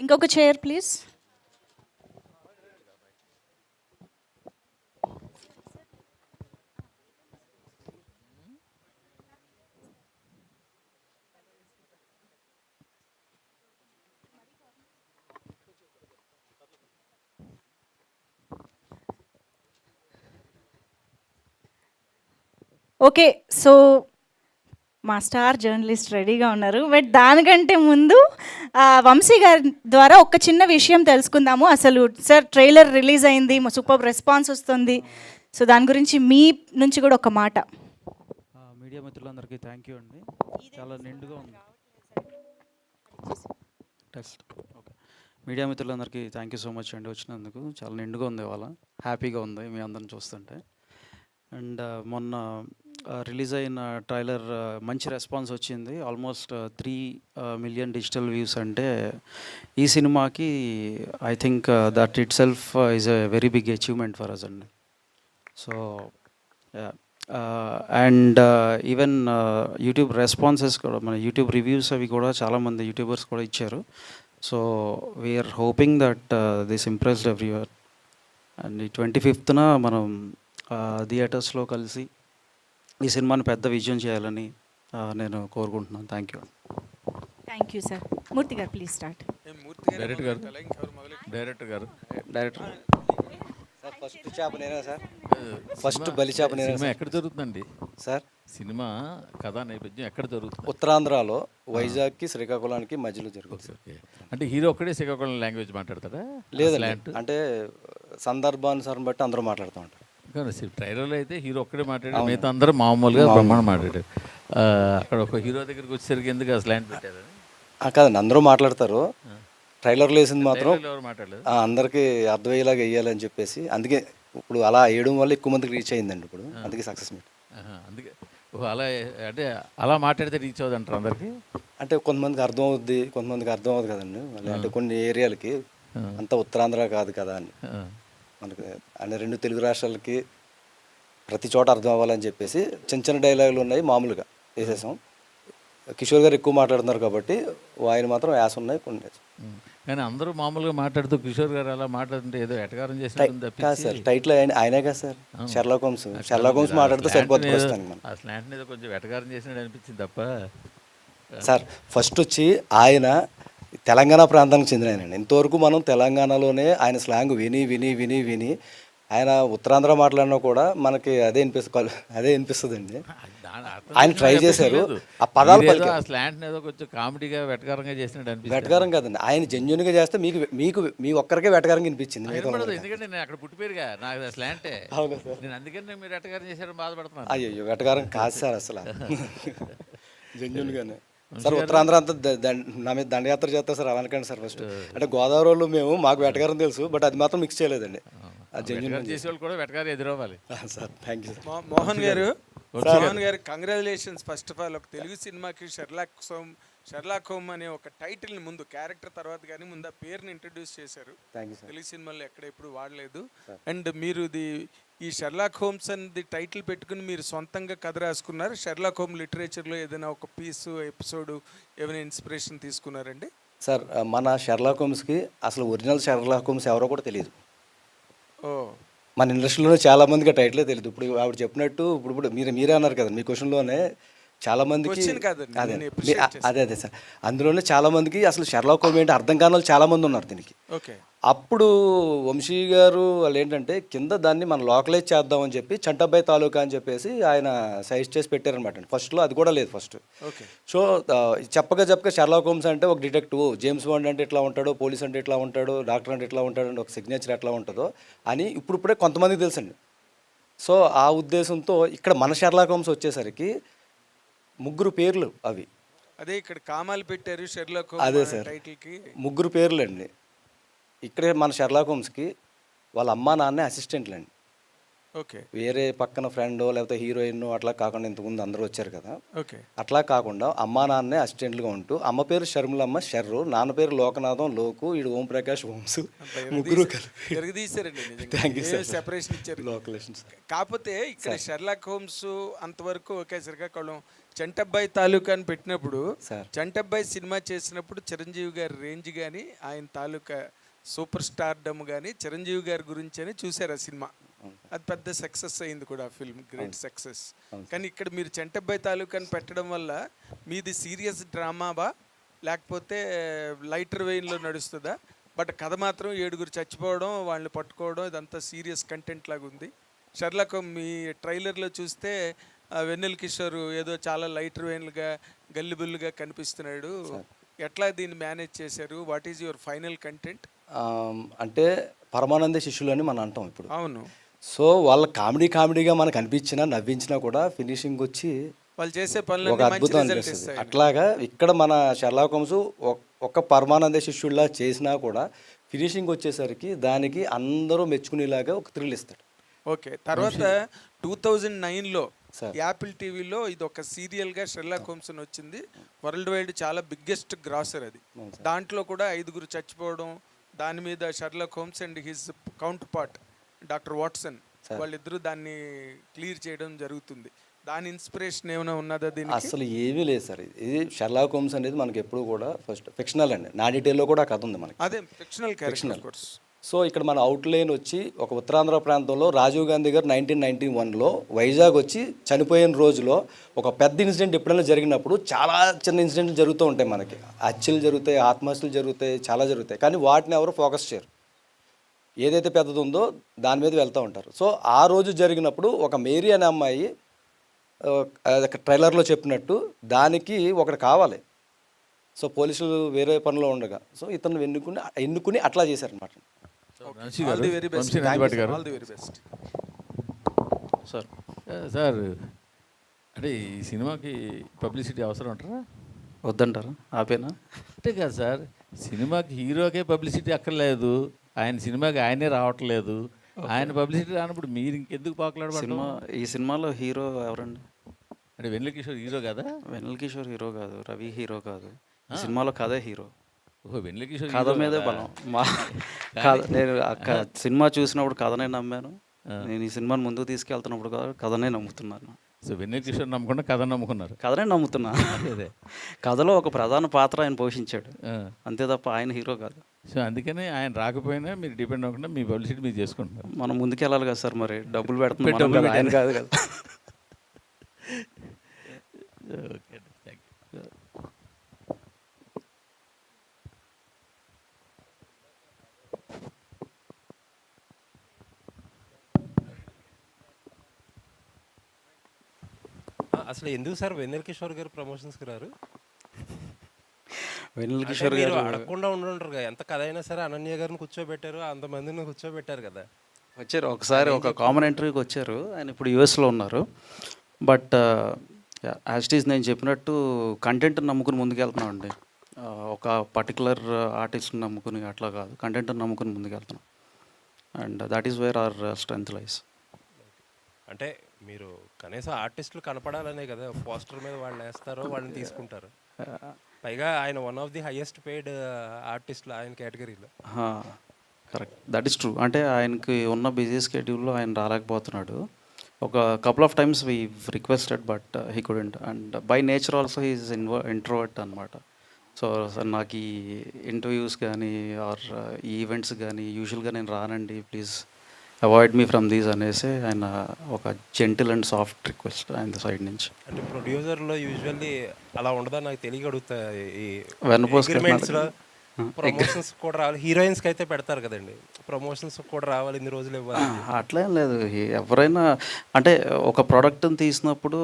ఇంకొక chair please. Okay, so మా star journalist రెడీగా ఉన్నారు. బట్ దానికంటే ముందు వంశీ గారి ద్వారా ఒక చిన్న విషయం తెలుసుకుందాము. అసలు సార్ ట్రైలర్ రిలీజ్ అయింది, సూపర్ రెస్పాన్స్ వస్తుంది. సో దాని గురించి మీ నుంచి కూడా ఒక మాట. మీడియా మిత్రులందరికీ థ్యాంక్ యూ అండి. చాలా నిండుగా ఉంది. Text okay. మీడియా మిత్రులందరికీ థ్యాంక్ యూ సో మచ్ అండి వచ్చినందుకు. చాలా నిండుగా ఉంది, ఇవాళ హ్యాపీగా ఉంది మీ అందరిని చూస్తుంటే. అండ్ మొన్న రిలీజ్ అయిన ట్రైలర్ మంచి రెస్పాన్స్ వచ్చింది. ఆల్మోస్ట్ 3 మిలియన్ డిజిటల్ వ్యూస్ అంటే ఈ సినిమాకి I think that itself is a very big achievement for us అండి. So and even YouTube responses కూడా, మన యూట్యూబ్ రివ్యూస్ అవి కూడా చాలామంది యూట్యూబర్స్ కూడా ఇచ్చారు. So we're hoping that this impressed everywhere. And ఈ 25th మనం థియేటర్స్లో కలిసి ఈ సినిమాని పెద్ద విజయం చేయాలని నేను కోరుకుంటున్నాను. Thank you. Thank you sir. Murthy garu please start. Director garu sir first చేప నేనే సార్, ఫస్ట్ బలి చేప నేనే. సినిమా ఎక్కడ జరుగుతుందండి సార్? సినిమా కథా నేపథ్యం ఎక్కడ జరుగుతుంది? ఉత్తరాంధ్రలో వైజాగ్కి శ్రీకాకుళానికి మధ్యలో జరుగుతుంది. ఓకే. అంటే హీరో ఒక్కడే శ్రీకాకుళం లాంగ్వేజ్ మాట్లాడతాడా? లేదండి, అంటే సందర్భానుసారం బట్టి అందరూ మాట్లాడుతూ ఉంటారు. కానీ ట్రైలర్లో అయితే హీరో ఒక్కడే మాట్లాడారు, మిగతా అందరూ మామూలుగా బ్రహ్మాండం మాట్లాడారు. అక్కడ ఒక హీరో దగ్గరికి వచ్చేసరికి ఎందుకు ఆ స్లాంట్ పెట్టారు? కాదండి, అందరూ మాట్లాడతారు. ట్రైలర్లో వేసింది మాత్రం ఎవరు మాట్లాడలేదు, అందరికీ అర్థమయ్యేలాగా వేయాలని చెప్పేసి, అందుకే ఇప్పుడు అలా వేయడం వల్ల ఎక్కువ మందికి రీచ్ అయిందండి. ఇప్పుడు అందుకే సక్సెస్ మీట్. అందుకే అలా అంటే అలా మాట్లాడితే రీచ్ అవుతుంది అంటారు అందరికి. అంటే కొంతమందికి అర్థం అవుద్ది, కొంతమందికి అర్థం అవుతుంది కదండి. మళ్ళీ అంటే కొన్ని ఏరియాలకి అంతా ఉత్తరాంధ్ర కాదు కదా అని మనకి, అంటే 2 తెలుగు రాష్ట్రాలకి ప్రతి చోట అర్థం అవ్వాలని చెప్పేసి చిన్న చిన్న డైలాగులు ఉన్నాయి, మామూలుగా వేసేసాం. కిషోర్ గారు ఎక్కువ మాట్లాడుతున్నారు కాబట్టి ఆయన మాత్రం యాస ఉన్నాయి కొన్ని. కానీ అందరూ మామూలుగా మాట్లాడుతూ కిషోర్ గారు అలా మాట్లాడుతుంటే ఏదో ఎటకారం చేసినట్టు కాదు సార్, టైటిల్ ఆయనే కదా సార్, షెర్లాక్ హోమ్స్ మాట్లాడితే సరిపోతుంది. ఆ స్లాంట్ మీద కొంచెం ఎటకారం చేసినట్టు అనిపించింది తప్ప. సార్ ఫస్ట్ వచ్చి ఆయన తెలంగాణ ప్రాంతానికి చెందిన ఆయనండి. ఇంతవరకు మనం తెలంగాణలోనే ఆయన స్లాంగ్ విని విని విని విని ఆయన ఉత్తరాంధ్ర మాట్లాడినా కూడా మనకి అదే అనిపిస్తుంది అండి. ఆయన ట్రై చేశారు, ఆ పదాలు స్లాంట్ ఏదో కొంచెం కామెడీగా వెటకారంగా చేసినట్టు అనిపించింది. వెటకారం కాదండి, ఆయన జెన్యున్గా చేస్తే మీకు మీ ఒక్కరికే వెటకారంగా అనిపించింది. ఎందుకంటే నేను అక్కడ పుట్టిపోయారుగా, నాకు స్లాంటే. అవును సార్, నేను అందుకని మీరు వెటకారం చేశారని బాధపడుతున్నాను. అయ్యో వెటకారం కాదు సార్, అసలు జెన్యున్గానే. సార్ ఉత్తరాంధ్ర అంతా నా మీద దండయాత్ర చేస్తారు సార్, అనకండి సార్. ఫస్ట్ అంటే గోదావరి వాళ్ళు మేము, మాకు వెటకారం తెలుసు, బట్ అది మాత్రం మిక్స్ చేయలేదండి. చేసేవాళ్ళు కూడా వెటకారం ఎదురవ్వాలి sir. Thank you sir. Mohan garu congratulations. First of all ఒక తెలుగు సినిమాకి షెర్లాక్ హోమ్ అనే ఒక టైటిల్ని ముందు, క్యారెక్టర్ తర్వాత కానీ ముందు ఆ పేరుని ఇంట్రడ్యూస్ చేశారు. తెలుగు సినిమాలో ఎక్కడ ఎప్పుడు వాడలేదు. అండ్ మీరు ఈ షెర్లాక్ హోమ్స్ అనేది టైటిల్ పెట్టుకుని మీరు సొంతంగా కథ రాసుకున్నారు. షెర్లాక్ హోమ్ లిటరేచర్లో ఏదైనా ఒక పీసు ఎపిసోడ్ ఏమైనా ఇన్స్పిరేషన్ తీసుకున్నారండి? సార్ మన షెర్లాక్ హోమ్స్కి అసలు ఒరిజినల్ షెర్లాక్ హోమ్స్ ఎవరో కూడా తెలియదు. మన ఇండస్ట్రీలో చాలా మందికి టైటిలే తెలియదు. ఇప్పుడు ఆవిడ చెప్పినట్టు ఇప్పుడు మీరే అన్నారు కదా మీ క్వశ్చన్లోనే, చాలా మందికి అదే సార్, అందులోనే చాలా మందికి అసలు షెర్లాక్ హోమ్ ఏంటి అర్థం కాని వాళ్ళు చాలా మంది ఉన్నారు దీనికి. అప్పుడు వంశీ గారు వాళ్ళు ఏంటంటే కింద దాన్ని మనం లోకలైజ్ చేద్దామని చెప్పి చంటాబాయ్ తాలూకా అని చెప్పేసి ఆయన సజెస్ట్ చేసి పెట్టారనమాట. ఫస్ట్లో అది కూడా లేదు ఫస్ట్. సో చెప్పగా షెర్లాక్ హోమ్స్ అంటే ఒక డిటెక్టివ్, జేమ్స్ బాండ్ అంటే ఇట్లా ఉంటాడు, పోలీస్ అంటే ఇట్లా ఉంటాడు, డాక్టర్ అంటే ఇట్లా ఉంటాడు, ఒక సిగ్నేచర్ ఎట్లా ఉంటుందో అని ఇప్పుడే కొంతమందికి తెలుసండి. సో ఆ ఉద్దేశంతో ఇక్కడ మన షెర్లాక్ హోమ్స్ వచ్చేసరికి 3 పేర్లు అవి. అదే ఇక్కడ కామాలు పెట్టారు షెర్లాక్. అదే సార్, 3 పేర్లు అండి. ఇక్కడే మన షెర్లాక్ హోమ్స్కి వాళ్ళ అమ్మా నాన్నే అసిస్టెంట్లు అండి. ఓకే వేరే పక్కన ఫ్రెండో లేకపోతే హీరోయిన్ అట్లా కాకుండా ఇంతకుముందు అందరూ వచ్చారు కదా, ఓకే అట్లా కాకుండా అమ్మా నాన్నే అసిస్టెంట్లుగా ఉంటూ అమ్మ పేరు షర్మిలమ్మ షర్రు, నాన్న పేరు లోకనాథం లోకు, ఈడు ఓం ప్రకాష్ ఓంసు, ముగ్గురు కలిపి తిరగదీశారండి Thank you, sir. సెపరేషన్ ఇచ్చారు. లోకలేషన్స్. కాకపోతే ఇక్కడ షెర్లాక్ హోమ్స్ అంతవరకు ఒకే శ్రీకాకుళం చంటబ్బాయి తాలూకా అని పెట్టినప్పుడు సార్. చంటబ్బాయి సినిమా చేసినప్పుడు చిరంజీవి గారి రేంజ్ కానీ ఆయన తాలూకా సూపర్ స్టార్డమ్ కానీ చిరంజీవి గారి గురించి అని చూశారు ఆ సినిమా. అది పెద్ద సక్సెస్ అయింది కూడా ఆ ఫిల్మ్, గ్రేట్ సక్సెస్. కానీ ఇక్కడ మీరు చంటబ్బాయి తాలూకాని పెట్టడం వల్ల మీది సీరియస్ డ్రామావా లేకపోతే లైటర్ వెయిన్లో నడుస్తుందా? బట్ కథ మాత్రం 7 చచ్చిపోవడం, వాళ్ళని పట్టుకోవడం, ఇదంతా సీరియస్ కంటెంట్ లాగా ఉంది. షెర్లాక్ మీ ట్రైలర్లో చూస్తే వెన్నెల కిషోర్ ఏదో చాలా లైటర్ వెయిన్లుగా గల్లిబుల్లుగా కనిపిస్తున్నాడు. ఎట్లా దీన్ని మేనేజ్ చేశారు? What is your final content? అంటే పరమానంద శిష్యులు అని మనం అంటాం ఇప్పుడు. అవును, సో వాళ్ళ కామెడీగా మనకు అనిపించినా నవ్వించినా కూడా ఫినిషింగ్ వచ్చి వాళ్ళు చేసే ఒక పనులు మంచి అద్భుతం రిజల్ట్ అనిపిస్తుంది. ఇస్తాయి. అట్లాగా ఇక్కడ మన షెర్లాక్ హోమ్స్ ఒక్క పరమానంద శిష్యుల్లా చేసినా కూడా ఫినిషింగ్ వచ్చేసరికి దానికి అందరూ మెచ్చుకునేలాగా ఒక థ్రిల్ ఇస్తాడు. ఓకే, తర్వాత 2009లో సార్. యాపిల్ టీవీలో ఇది ఒక సీరియల్గా షెర్లాక్ హోమ్స్ అని వచ్చింది. వరల్డ్ వైడ్ చాలా బిగ్గెస్ట్ గ్రాసర్ అది. దాంట్లో కూడా 5 చచ్చిపోవడం, దాని మీద Sherlock Holmes and his counter part doctor Watson వాళ్ళిద్దరూ దాన్ని క్లియర్ చేయడం జరుగుతుంది. దాని ఇన్స్పిరేషన్ ఏమైనా ఉన్నదా దీనికి? అసలు ఏమీ లేదు సార్. ఇది షెర్లాక్ హోమ్స్ అనేది మనకి ఎప్పుడు కూడా ఫస్ట్ ఫిక్షనల్ అండి. నా డీటెయిల్లో కూడా కథ ఉంది మనకి. అదే ఫిక్షనల్ క్యారెక్టర్. సో ఇక్కడ మన అవుట్లైన్ వచ్చి ఒక ఉత్తరాంధ్ర ప్రాంతంలో రాజీవ్ గాంధీ గారు 1991లో వైజాగ్ వచ్చి చనిపోయిన రోజులో ఒక పెద్ద ఇన్సిడెంట్ ఎప్పుడైనా జరిగినప్పుడు చాలా చిన్న ఇన్సిడెంట్లు జరుగుతూ ఉంటాయి మనకి. హత్యలు జరుగుతాయి, ఆత్మహత్యలు జరుగుతాయి, చాలా జరుగుతాయి. కానీ వాటిని ఎవరు ఫోకస్ చేయరు. ఏదైతే పెద్దది ఉందో దాని మీద వెళ్తూ ఉంటారు. సో ఆ రోజు జరిగినప్పుడు ఒక మేరీ అనే అమ్మాయి ట్రైలర్లో చెప్పినట్టు దానికి ఒకటి కావాలి. సో పోలీసులు వేరే పనిలో ఉండగా సో ఇతను ఎన్నుకుని అట్లా చేశారనమాట. All the very best. All the very best sir. Sir అంటే ఈ సినిమాకి పబ్లిసిటీ అవసరం అంటారా? వద్దంటారా? ఆపేనా? అంటే కాదు సార్, సినిమాకి హీరోకే పబ్లిసిటీ అక్కర్లేదు, ఆయన సినిమాకి ఆయనే రావట్లేదు, ఆయన పబ్లిసిటీ రానప్పుడు మీరు ఇంకెందుకు పాకులాడబడతారు? ఈ సినిమాలో హీరో ఎవరండి? అంటే వెన్నెల కిషోర్ హీరో కదా? వెన్నెల కిషోర్ హీరో కాదు, రవి హీరో కాదు. ఈ సినిమాలో కథే హీరో. ఓహో, వెన్నెల కిషోర్ కథ మీదే బలం. కథ నేను సినిమా చూసినప్పుడు కథనే నమ్మాను. నేను ఈ సినిమాని ముందుకు తీసుకెళ్తున్నప్పుడు కథనే నమ్ముతున్నాను. సో వెన్నెల కిషోర్ నమ్మకుండా కథ నమ్ముకున్నారు. కథనే నమ్ముతున్నా. అదే కథలో ఒక ప్రధాన పాత్ర ఆయన పోషించాడు, అంతే తప్ప ఆయన హీరో కాదు. సో అందుకని ఆయన రాకపోయినా మీరు డిపెండ్ అవ్వకుండా మీ పబ్లిసిటీ మీరు చేసుకుంటున్నారు. మనం ముందుకెళ్ళాలి కదా సార్, మరి డబ్బులు పెడుతున్నాం, ఆయన కాదు కదా. Okay, thank you. అసలు ఎందుకు సార్ వెన్నెల కిషోర్ గారు ప్రమోషన్స్కి రారు? వెన్నెల కిషోర్ గారు అడగకుండా ఉండుంటారు కదా. ఎంత కథ అయినా సరే అనన్య గారిని కూర్చోబెట్టారు, అంతమందిని కూర్చోబెట్టారు కదా. వచ్చారు ఒకసారి ఒక కామెంటరీకి వచ్చారు. ఆయన ఇప్పుడు యూఎస్లో ఉన్నారు. బట్ యాజ్ ఇట్ ఈస్ నేను చెప్పినట్టు కంటెంట్ నమ్ముకుని ముందుకెళ్తున్నాం అండి. ఒక పర్టికులర్ ఆర్టిస్ట్ని నమ్ముకుని అట్లా కాదు, కంటెంట్ నమ్ముకుని ముందుకెళ్తున్నాం. And that is where our strength lies. అంటే మీరు కనీసం ఆర్టిస్టులు కనపడాలనే కదా పోస్టర్ మీద వాళ్ళు వేస్తారో వాళ్ళని తీసుకుంటారు. పైగా ఆయన one of the highest paid ఆర్టిస్టులు ఆయన కేటగిరీలో. Correct, that is true. అంటే ఆయనకి ఉన్న బిజీ స్కెడ్యూల్లో ఆయన రాలేకపోతున్నాడు. ఒక couple of times we requested but he couldn't. And by nature also he is introvert అనమాట. సో నాకు ఈ ఇంటర్వ్యూస్ కానీ ఆర్ ఈ ఈవెంట్స్ కానీ యూజువల్గా నేను రానండి, please avoid me from these అనేసి ఆయన ఒక జెంటిల్ అండ్ సాఫ్ట్ రిక్వెస్ట్ ఆయన సైడ్ నుంచి. అంటే ప్రొడ్యూసర్లో యూజువల్లీ అలా ఉండదా నాకు తెలియ అడుగుతాయి. వెన్నపోస్లో ప్రమోషన్స్ కూడా రావాలి, హీరోయిన్స్కి అయితే పెడతారు కదండి, ప్రమోషన్స్ కూడా రావాలి, ఇన్ని రోజులు ఇవ్వాలి. అట్లేం లేదు. ఎవరైనా అంటే ఒక ప్రోడక్ట్ని తీసినప్పుడు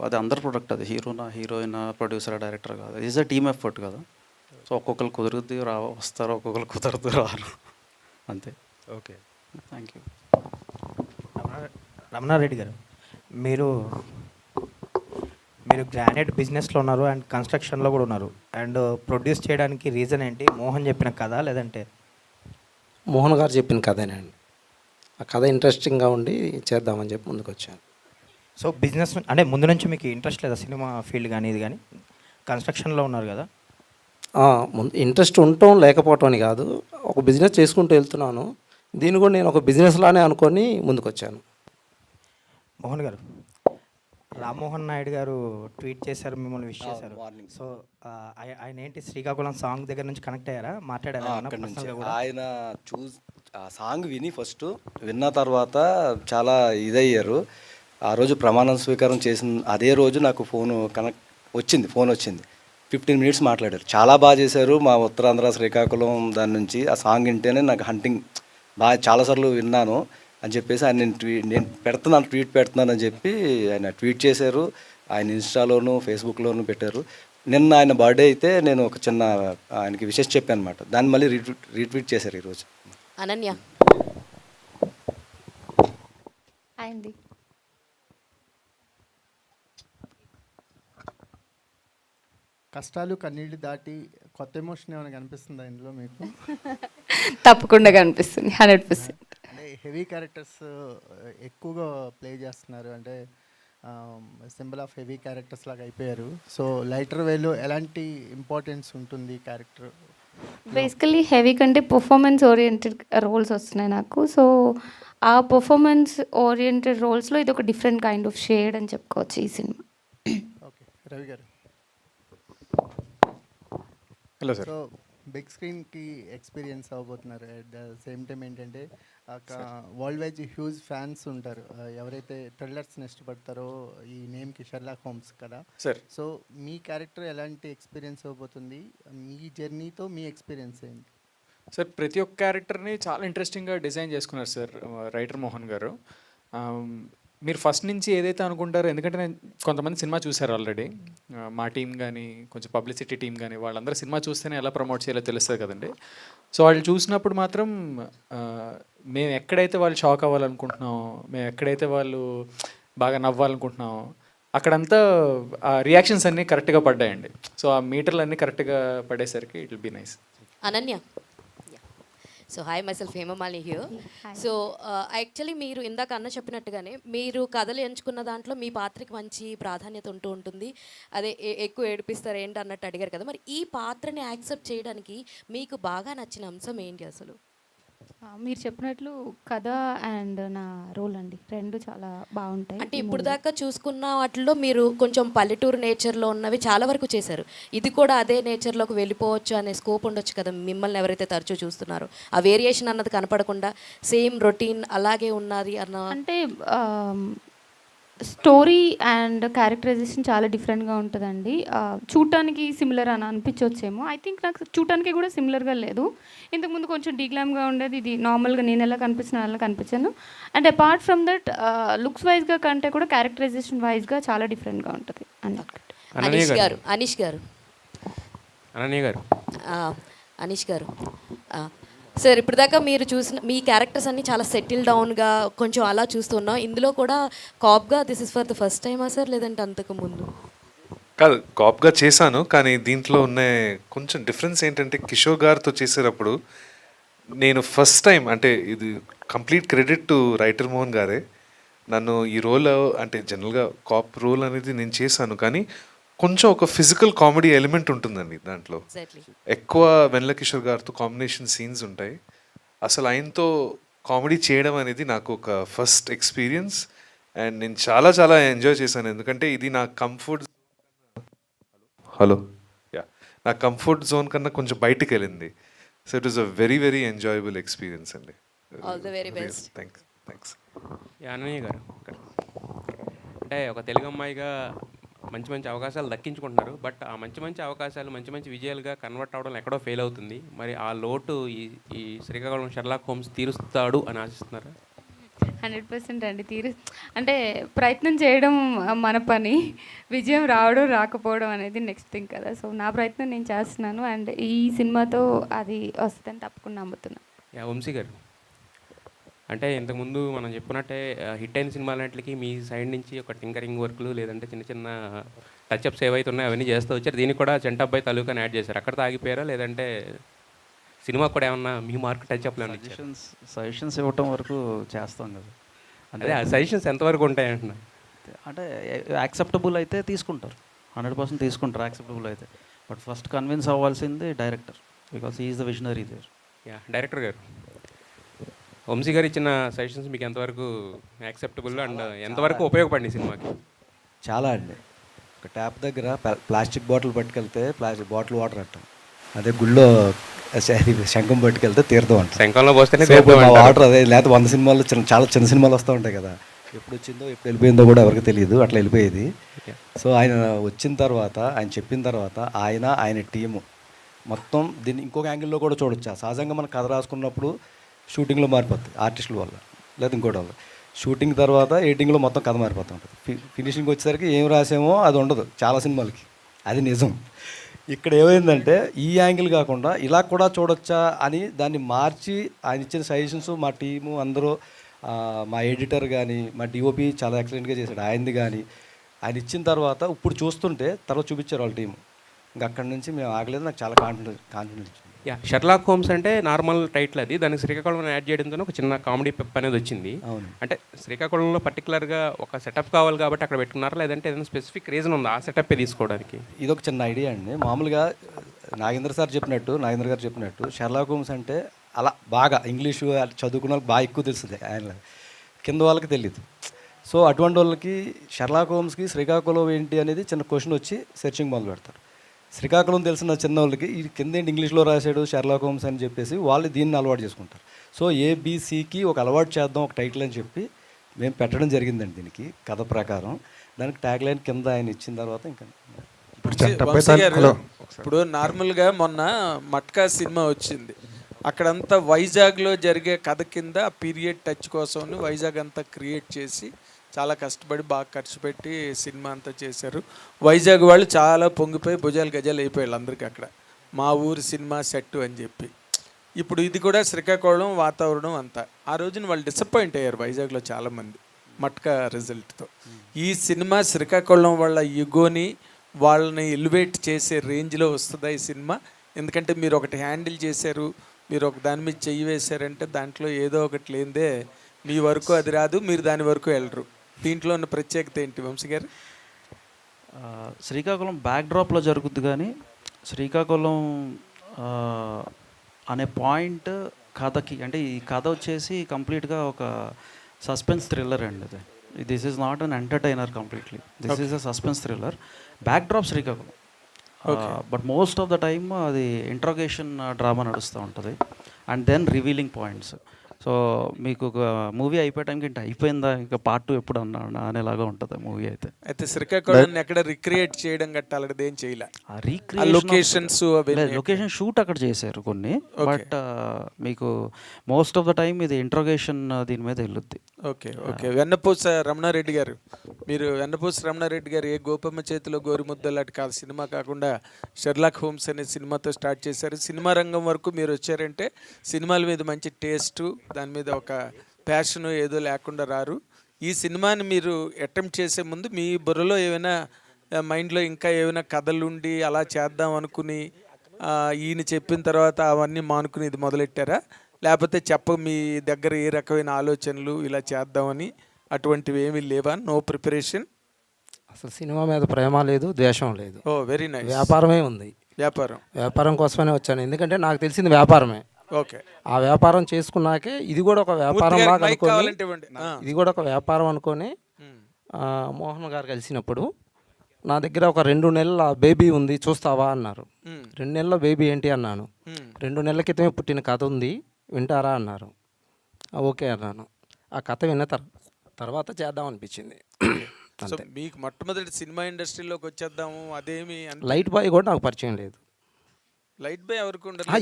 అది అందరి ప్రోడక్ట్, అది హీరోనా హీరోయినా ప్రొడ్యూసర్ డైరెక్టర్ కాదు, ఈజ్ అ టీమ్ ఎఫర్ట్ కదా. సో ఒక్కొక్కరు కుదురుద్ది వస్తారు, ఒక్కొక్కరు కుదరదు రారు, అంతే. Okay, thank you. రమణారెడ్డి గారు, మీరు గ్రానైట్ బిజినెస్లో ఉన్నారు అండ్ కన్స్ట్రక్షన్లో కూడా ఉన్నారు. అండ్ ప్రొడ్యూస్ చేయడానికి రీజన్ ఏంటి? మోహన్ చెప్పిన కథ లేదంటే మోహన్ గారు చెప్పిన కథేనండి. ఆ కథ ఇంట్రెస్టింగ్గా ఉండి చేద్దామని చెప్పి ముందుకు వచ్చాను. సో బిజినెస్ అంటే ముందు నుంచి మీకు ఇంట్రెస్ట్ లేదా సినిమా ఫీల్డ్ కానీ ఇది కానీ? కన్స్ట్రక్షన్లో ఉన్నారు కదా. ముందు ఇంట్రెస్ట్ ఉండటం లేకపోవటం అని కాదు, ఒక బిజినెస్ చేసుకుంటూ వెళ్తున్నాను. దీన్ని కూడా నేను ఒక బిజినెస్ లానే అనుకొని ముందుకు వచ్చాను. మోహన్ గారు, రామ్మోహన్ నాయుడు గారు ట్వీట్ చేశారు, మిమ్మల్ని విష్ చేశారు. మార్నింగ్. సో ఆయన ఏంటి శ్రీకాకుళం సాంగ్ దగ్గర నుంచి కనెక్ట్ అయ్యారా? మాట్లాడారా ఏమన్నా అక్కడి నుంచి personal గా కూడా? ఆయన ఆ సాంగ్ విన్న తర్వాత చాలా ఇదయ్యారు. ఆ రోజు ప్రమాణం స్వీకారం చేసిన అదే రోజు నాకు ఫోన్ వచ్చింది. 15 మినిట్స్ మాట్లాడారు. చాలా బాగా చేశారు. మా ఉత్తరాంధ్ర శ్రీకాకుళం దాని నుంచి ఆ సాంగ్ వింటేనే నాకు హంటింగ్ బాగా చాలాసార్లు విన్నాను అని చెప్పేసి ఆయన నేను ట్వీట్ పెడుతున్నాను అని చెప్పి ఆయన ట్వీట్ చేశారు. ఆయన ఇన్స్టాలోను ఫేస్బుక్లోను పెట్టారు. నిన్న ఆయన బర్త్డే అయితే నేను ఒక చిన్న ఆయనకి విషెస్ చెప్పాను అనమాట. దాన్ని మళ్ళీ రీట్వీట్ చేశారు ఈరోజు. అనన్య. అండి కష్టాలు కన్నీళ్ళు దాటి కొత్త ఎమోషన్ ఏమైనా కనిపిస్తుందా ఇందులో మీకు? తప్పకుండా కనిపిస్తుంది 100%. అంటే హెవీ క్యారెక్టర్స్ ఎక్కువగా ప్లే చేస్తున్నారు, అంటే సింబల్ ఆఫ్ హెవీ క్యారెక్టర్స్ లాగా అయిపోయారు. సో లైటర్ వేలో ఎలాంటి ఇంపార్టెన్స్ ఉంటుంది క్యారెక్టర్? బేసికలీ హెవీ కంటే పర్ఫార్మెన్స్ ఓరియంటెడ్ రోల్స్ వస్తున్నాయి నాకు. సో ఆ పర్ఫార్మెన్స్ ఓరియంటెడ్ రోల్స్లో ఇది ఒక డిఫరెంట్ కైండ్ ఆఫ్ షేడ్ అని చెప్పుకోవచ్చు ఈ cinema. Okay, Ravi garu. Hello sir. So big స్క్రీన్కి ఎక్స్పీరియన్స్ అవ్వబోతున్నారు. అట్ ద సేమ్ టైం ఏంటంటే వరల్డ్ వైజ్ హ్యూజ్ ఫ్యాన్స్ ఉంటారు, ఎవరైతే థ్రిల్లర్స్ని ఇష్టపడతారో ఈ నేమ్కి, షెర్లాక్ హోమ్స్ కదా సార్. సో మీ క్యారెక్టర్ ఎలాంటి ఎక్స్పీరియన్స్ అవ్వబోతుంది? మీ జర్నీతో మీ ఎక్స్పీరియన్స్ ఏంటి? సార్, ప్రతి ఒక్క క్యారెక్టర్ని చాలా ఇంట్రెస్టింగ్గా డిజైన్ చేసుకున్నారు సార్ రైటర్ మోహన్ గారు. మీరు ఫస్ట్ నుంచి ఏదైతే అనుకుంటారో, ఎందుకంటే నేను కొంతమంది సినిమా చూశారు ఆల్రెడీ, మా టీం కానీ కొంచెం పబ్లిసిటీ టీం కానీ, వాళ్ళందరూ సినిమా చూస్తేనే ఎలా ప్రమోట్ చేయాలో తెలుస్తుంది కదండి. సో వాళ్ళు చూసినప్పుడు మాత్రం మేము ఎక్కడైతే వాళ్ళు షాక్ అవ్వాలనుకుంటున్నామో, మేము ఎక్కడైతే వాళ్ళు బాగా నవ్వాలనుకుంటున్నామో అక్కడంతా ఆ రియాక్షన్స్ అన్నీ కరెక్ట్గా పడ్డాయండి. సో ఆ మీటర్లు అన్నీ కరెక్ట్గా పడేసరికి it will be nice. Ananya. So hi, myself Hemamalini here. So actually మీరు ఇందాక అన్న చెప్పినట్టుగానే మీరు కథలు ఎంచుకున్న దాంట్లో మీ పాత్రకి మంచి ప్రాధాన్యత ఉంటూ ఉంటుంది. అదే ఎక్కువ ఏడిపిస్తారు ఏంటి అన్నట్టు అడిగారు కదా, మరి ఈ పాత్రని యాక్సెప్ట్ చేయడానికి మీకు బాగా నచ్చిన అంశం ఏంటి అసలు? మీరు చెప్పినట్లు కథ అండ్ నా రోల్ అండి, రెండు చాలా బాగుంటాయి. అంటే ఇప్పుడు దాకా చూసుకున్న వాటిల్లో మీరు కొంచెం పల్లెటూరు నేచర్లో ఉన్నవి చాలా వరకు చేశారు. ఇది కూడా అదే నేచర్లోకి వెళ్ళిపోవచ్చు అనే స్కోప్ ఉండొచ్చు కదా మిమ్మల్ని ఎవరైతే తరచూ చూస్తున్నారో? ఆ వేరియేషన్ అన్నది కనపడకుండా సేమ్ రొటీన్ అలాగే ఉన్నది అన్న అంటే స్టోరీ అండ్ క్యారెక్టరైజేషన్ చాలా డిఫరెంట్గా ఉంటుందండి. చూడటానికి సిమిలర్ అని అనిపించవచ్చేమో. ఐ థింక్ నాకు చూడటానికి కూడా సిమిలర్గా లేదు. ఇంతకుముందు కొంచెం డీగ్లామ్గా ఉండేది, ఇది నార్మల్గా నేను ఎలా కనిపించిన అలా కనిపించాను. And apart from that looks వైజ్గా కంటే కూడా క్యారెక్టరైజేషన్ వైజ్గా చాలా డిఫరెంట్గా ఉంటుంది అన్నట్టు. అనీష్ గారు. అనీష్ గారు. అనన్య గారు. అనీష్ గారు సార్, ఇప్పుడు దాకా మీరు చూసిన మీ క్యారెక్టర్స్ అన్నీ చాలా సెటిల్ డౌన్గా కొంచెం అలా చూస్తున్నాం. ఇందులో కూడా కాప్గా this is for the first టైమా సార్, లేదంటే అంతకు ముందు? కాదు, కాప్గా చేశాను, కానీ దీంట్లో ఉన్న కొంచెం డిఫరెన్స్ ఏంటంటే కిషోర్ గారితో చేసేటప్పుడు నేను ఫస్ట్ టైం, అంటే ఇది complete credit to writer Mohan గారే, నన్ను ఈ రోల్, అంటే జనరల్గా కాప్ రోల్ అనేది నేను చేశాను, కానీ కొంచెం ఒక ఫిజికల్ కామెడీ ఎలిమెంట్ ఉంటుందండి దాంట్లో. ఎక్కువ వెన్నెల కిషోర్ గారితో కాంబినేషన్ సీన్స్ ఉంటాయి. అసలు ఆయనతో కామెడీ చేయడం అనేది నాకు ఒక ఫస్ట్ ఎక్స్పీరియన్స్ అండ్ నేను చాలా చాలా ఎంజాయ్ చేశాను. ఎందుకంటే ఇది నా కంఫర్ట్ నా కంఫర్ట్ జోన్ కన్నా కొంచెం బయటికి వెళ్ళింది. So it was a very very enjoyable experience అండి. All the very best. Thanks. Ananya garu, అంటే ఒక తెలుగు అమ్మాయిగా మంచి మంచి అవకాశాలు దక్కించుకుంటున్నారు, బట్ ఆ మంచి అవకాశాలు మంచి విజయాలుగా కన్వర్ట్ అవ్వడం ఎక్కడో ఫెయిల్ అవుతుంది. మరి ఆ లోటు ఈ శ్రీకాకుళం షెర్లాక్ హోమ్స్ తీరుస్తాడు అని ఆశిస్తున్నారా? 100% అండి. అంటే ప్రయత్నం చేయడం మన పని, విజయం రావడం రాకపోవడం అనేది నెక్స్ట్ థింగ్ కదా. సో నా ప్రయత్నం నేను చేస్తున్నాను అండ్ ఈ సినిమాతో అది వస్తుందని తప్పకుండా నమ్ముతున్నాను. వంశీ గారు, అంటే ఇంతకుముందు మనం చెప్పుకున్నట్టే హిట్ అయిన సినిమాలన్నింటికి మీ సైడ్ నుంచి ఒక టింకరింగ్ వర్క్లు లేదంటే చిన్న చిన్న టచ్అప్స్ ఏవైతే ఉన్నాయో అవన్నీ చేస్తూ వచ్చారు. దీనికి కూడా చెంటబ్బాయి తాలూకాని యాడ్ చేశారు. అక్కడ ఆగిపోయారా లేదంటే? సినిమా కూడా ఏమన్నా మీ మార్క్ టచ్ అప్లు ఏమన్నా ఇచ్చారా? సజెషన్స్ ఇవ్వటం వరకు చేస్తాం కదా. అదే ఆ సజెషన్స్ ఎంతవరకు ఉంటాయి అంటున్నా. అంటే యాక్సెప్టబుల్ అయితే తీసుకుంటారు, 100% తీసుకుంటారు యాక్సెప్టబుల్ అయితే. బట్ ఫస్ట్ కన్విన్స్ అవ్వాల్సింది director, because is the visionary there. Yeah, director garu, Vamshi గారు ఇచ్చిన సజెషన్స్ మీకు ఎంతవరకు యాక్సెప్టబుల్ అండ్ ఎంతవరకు ఉపయోగపడింది సినిమాకి? చాలా అండి. ఒక ట్యాప్ దగ్గర ప్లాస్టిక్ బాటిల్ పట్టుకెళ్తే ప్లాస్టిక్ బాటిల్ వాటర్ అంటాం, అదే గుళ్ళో శంఖం పట్టుకెళ్తే తీర్థం అంటాం. శంఖంలో పోస్తేనే వాటర్ అదే. లేకపోతే 100 సినిమాలు చాలా చిన్న సినిమాలు వస్తూ ఉంటాయి కదా, ఎప్పుడు వచ్చిందో ఎప్పుడు వెళ్ళిపోయిందో కూడా ఎవరికి తెలియదు, అట్లా వెళ్ళిపోయేది. సో ఆయన వచ్చిన తర్వాత, ఆయన చెప్పిన తర్వాత ఆయన టీము మొత్తం దీన్ని ఇంకొక యాంగిల్లో కూడా చూడొచ్చు. సహజంగా మనం కథ రాసుకున్నప్పుడు షూటింగ్లో మారిపోతుంది ఆర్టిస్టుల వల్ల, లేదా ఇంకోటి వల్ల. షూటింగ్ తర్వాత ఎడిటింగ్లో మొత్తం కథ మారిపోతూ ఉంటుంది. ఫినిషింగ్ వచ్చేసరికి ఏం రాసామో అది ఉండదు చాలా సినిమాలకి, అది నిజం. ఇక్కడ ఏమైందంటే ఈ యాంగిల్ కాకుండా ఇలా కూడా చూడొచ్చా అని దాన్ని మార్చి ఆయన ఇచ్చిన సజెషన్స్ మా టీము అందరూ, మా ఎడిటర్ కానీ మా డిఓపి చాలా ఎక్సలెంట్గా చేశాడు ఆయనది కానీ. ఆయన ఇచ్చిన తర్వాత ఇప్పుడు చూస్తుంటే తర్వాత చూపించారు వాళ్ళ టీము. ఇంకా అక్కడి నుంచి మేము ఆగలేదు, నాకు చాలా కాన్ఫిడెన్స్. యా, షెర్లాక్ హోమ్స్ అంటే నార్మల్ టైటిల్ అది, దానికి శ్రీకాకుళం యాడ్ చేయడంతో ఒక చిన్న కామెడీ పెప్ అనేది వచ్చింది. అవును. అంటే శ్రీకాకుళంలో పర్టికులర్గా ఒక సెటప్ కావాలి కాబట్టి అక్కడ పెట్టుకున్నారా, లేదంటే ఏదైనా స్పెసిఫిక్ రీజన్ ఉందా ఆ సెటప్ తీసుకోవడానికి? ఇది ఒక చిన్న ఐడియా అండి. మామూలుగా నాగేంద్ర గారు చెప్పినట్టు షెర్లాక్ హోమ్స్ అంటే అలా బాగా ఇంగ్లీషు చదువుకున్న వాళ్ళకి బాగా ఎక్కువ తెలుస్తుంది, ఆయన కింద వాళ్ళకి తెలియదు. సో అటువంటి వాళ్ళకి షెర్లాక్ హోమ్స్కి శ్రీకాకుళం ఏంటి అనేది చిన్న క్వశ్చన్ వచ్చి సెర్చింగ్ మొదలు పెడతారు. శ్రీకాకుళం తెలిసిన చిన్న వాళ్ళకి ఈ కింద ఏంటి ఇంగ్లీష్లో రాశాడు షెర్లాక్ హోమ్స్ అని చెప్పేసి వాళ్ళు దీన్ని అలవాటు చేసుకుంటారు. సో ఏబిసికి ఒక అలవాటు చేద్దాం ఒక టైటిల్ అని చెప్పి మేము పెట్టడం జరిగిందండి దీనికి కథ ప్రకారం. దానికి ట్యాగ్ లైన్ కింద ఆయన ఇచ్చిన తర్వాత ఇంకా ఇప్పుడు నార్మల్గా మొన్న మట్కా సినిమా వచ్చింది, అక్కడంతా వైజాగ్లో జరిగే కథ కింద పీరియడ్ టచ్ కోసం వైజాగ్ అంతా క్రియేట్ చేసి చాలా కష్టపడి బాగా ఖర్చు పెట్టి సినిమా అంతా చేశారు. వైజాగ్ వాళ్ళు చాలా పొంగిపోయి భుజాలు గజాలు అయిపోయారు అందరికీ అక్కడ, మా ఊరు సినిమా సెట్ అని చెప్పి. ఇప్పుడు ఇది కూడా శ్రీకాకుళం వాతావరణం అంతా. ఆ రోజున వాళ్ళు డిసప్పాయింట్ అయ్యారు వైజాగ్లో చాలామంది మట్కా రిజల్ట్తో. ఈ సినిమా శ్రీకాకుళం వాళ్ళ యుగోని వాళ్ళని ఎలివేట్ చేసే రేంజ్లో వస్తుందా ఈ సినిమా? ఎందుకంటే మీరు ఒకటి హ్యాండిల్ చేశారు, మీరు ఒక దాని మీద చెయ్యి వేశారంటే దాంట్లో ఏదో ఒకటి లేదే మీ వరకు అది రాదు, మీరు దాని వరకు వెళ్ళరు. దీంట్లో ఉన్న ప్రత్యేకత ఏంటి వంశీ గారు? శ్రీకాకుళం బ్యాక్డ్రాప్లో జరుగుద్ది, కానీ శ్రీకాకుళం అనే పాయింట్ కథకి, అంటే ఈ కథ వచ్చేసి కంప్లీట్గా ఒక సస్పెన్స్ థ్రిల్లర్ అండి. అది this is not an entertainer completely, this is a suspense thriller. Backdrop Srikakulam, but most of the time అది ఇంట్రోగేషన్ డ్రామా నడుస్తూ ఉంటుంది and then revealing points. So మీకు ఒక మూవీ అయిపోయే టైంకి ఇంకా అయిపోయిందా, ఇంకా పార్ట్ 2 ఎప్పుడు అన్నా అనేలాగా ఉంటుంది మూవీ అయితే. అయితే శ్రీకాకుళం ఎక్కడ రిక్రియేట్ చేయడం గట్టాలది ఏం చేయలే, లొకేషన్స్ లొకేషన్ షూట్ అక్కడ చేశారు కొన్ని, బట్ మీకు మోస్ట్ ఆఫ్ ద టైమ్ ఇది ఇంట్రోగేషన్ దీని మీద వెళ్ళుద్ది. Okay okay. వెన్నపూస రమణారెడ్డి గారు, మీరు వెన్నపూస రమణారెడ్డి గారు ఏ గోపమ్మ చేతిలో గోరుముద్ద లాంటి కాదు సినిమా కాకుండా షెర్లాక్ హోమ్స్ అనే సినిమాతో స్టార్ట్ చేశారు. సినిమా రంగం వరకు మీరు వచ్చారంటే సినిమాల మీద మంచి టేస్టు, దాని మీద ఒక ప్యాషన్ ఏదో లేకుండా రారు. ఈ సినిమాని మీరు అటెంప్ట్ చేసే ముందు మీ బుర్రలో ఏమైనా మైండ్లో ఇంకా ఏమైనా కథలుండి అలా చేద్దాం అనుకుని ఈయన చెప్పిన తర్వాత అవన్నీ మానుకుని ఇది మొదలెట్టారా, లేకపోతే మీ దగ్గర ఏ రకమైన ఆలోచనలు ఇలా చేద్దామని అటువంటివి ఏమీ లేవా? No preparation? అసలు సినిమా మీద ప్రేమ లేదు, ద్వేషం లేదు. ఓ వెరీ నైస్. వ్యాపారమే ఉంది. వ్యాపారం కోసమనే వచ్చాను, ఎందుకంటే నాకు తెలిసింది వ్యాపారమే. ఓకే. ఆ వ్యాపారం చేసుకున్నాకే ఇది కూడా ఒక వ్యాపారం లాగా అనుకోని, ఇది కూడా ఒక వ్యాపారం అనుకొని మోహన్ గారు కలిసినప్పుడు నా దగ్గర ఒక 2 నెలల బేబీ ఉంది చూస్తావా అన్నారు. 2 నెలల బేబీ ఏంటి అన్నాను. 2 నెలల క్రితమే పుట్టిన కథ ఉంది వింటారా అన్నారు. ఓకే అన్నాను. ఆ కథ విన్న తర్వాత చేద్దాం అనిపించింది. మీకు మొట్టమొదటి సినిమా ఇండస్ట్రీలోకి వచ్చేద్దాము అదేమి? లైట్ బాయ్ కూడా నాకు పరిచయం లేదు. లైట్ బాయ్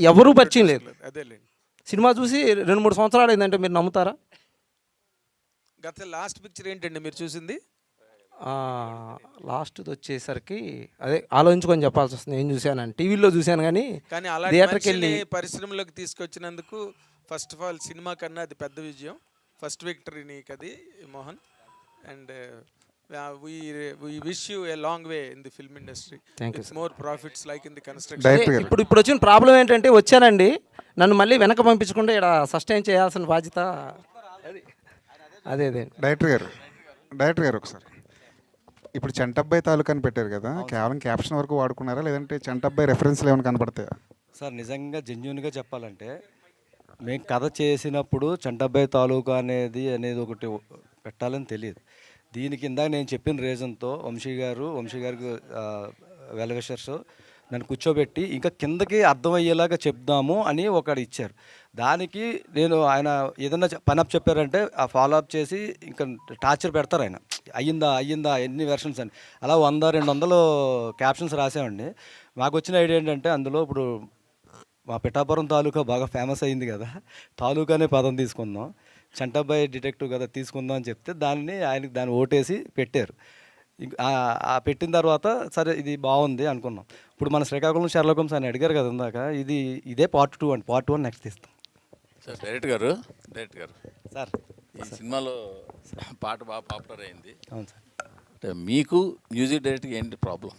ఎవరు పరిచయం లేదు. అదేలేండి. సినిమా చూసి 2-3 సంవత్సరాలు అయిందంటే మీరు నమ్ముతారా? గత లాస్ట్ పిక్చర్ ఏంటండి మీరు చూసింది? లాస్ట్ది వచ్చేసరికి అదే ఆలోచించుకొని చెప్పాల్సి వస్తుంది. ఏం చూశాను టీవీలో చూశాను, కానీ థియేటర్కి వెళ్ళి పరిశ్రమలోకి తీసుకొచ్చినందుకు ఫస్ట్ ఆఫ్ ఆల్ సినిమా కన్నా అది పెద్ద విజయం, ఫస్ట్ విక్టరీ నీకు అది Mohan. And we wish you a long way in the film industry. Thank you. It's more profits like in the construction. ఇప్పుడు వచ్చిన ప్రాబ్లం ఏంటంటే వచ్చానండి, నన్ను మళ్ళీ వెనక పంపించకుండా ఇక్కడ సస్టైన్ చేయాల్సిన బాధ్యత అదే డైరెక్టర్ గారు ఒకసారి ఇప్పుడు చంటబ్బాయి తాలూకా అని పెట్టారు కదా, కేవలం క్యాప్షన్ వరకు వాడుకున్నారా లేదంటే చంటబ్బాయి రెఫరెన్స్లు ఏమైనా కనపడతాయా? సార్ నిజంగా జెన్యున్గా చెప్పాలంటే మేము కథ చేసినప్పుడు చంటబ్బాయి తాలూకా అనేది ఒకటి పెట్టాలని తెలియదు. దీనికి ఇందాక నేను చెప్పిన రీజన్తో వంశీ గారికి వెల్విషర్స్ నన్ను కూర్చోబెట్టి ఇంకా కిందకి అర్థమయ్యేలాగా చెప్దాము అని ఒకటి ఇచ్చారు. దానికి నేను ఆయన ఏదన్నా పని అప్ చెప్పారంటే ఆ ఫాలో అప్ చేసి ఇంకా టార్చర్ పెడతారు ఆయన, అయ్యిందా ఎన్ని వెర్షన్స్ అని. అలా 100-200 క్యాప్షన్స్ రాసామండి. మాకు వచ్చిన ఐడియా ఏంటంటే అందులో ఇప్పుడు మా పిఠాపురం తాలూకా బాగా ఫేమస్ అయింది కదా, తాలూకా అనే పదం తీసుకుందాం, చంటబ్బాయి డిటెక్టివ్ కదా తీసుకుందాం అని చెప్తే దాన్ని ఓటేసి పెట్టారు. పెట్టిన తర్వాత సరే ఇది బాగుంది అనుకున్నాం. ఇప్పుడు మన శ్రీకాకుళం షెర్లాక్ హోమ్స్ అని అడిగారు కదా ఇందాక, ఇదే పార్ట్ 2 అండి. పార్ట్ 1 నెక్స్ట్ ఇస్తాం సార్. డైరెక్టర్ గారు సార్, ఈ సినిమాలో పాట బాగా పాపులర్ అయింది. అవును సార్. అంటే మీకు మ్యూజిక్ డైరెక్టర్ ఏంటి ప్రాబ్లం?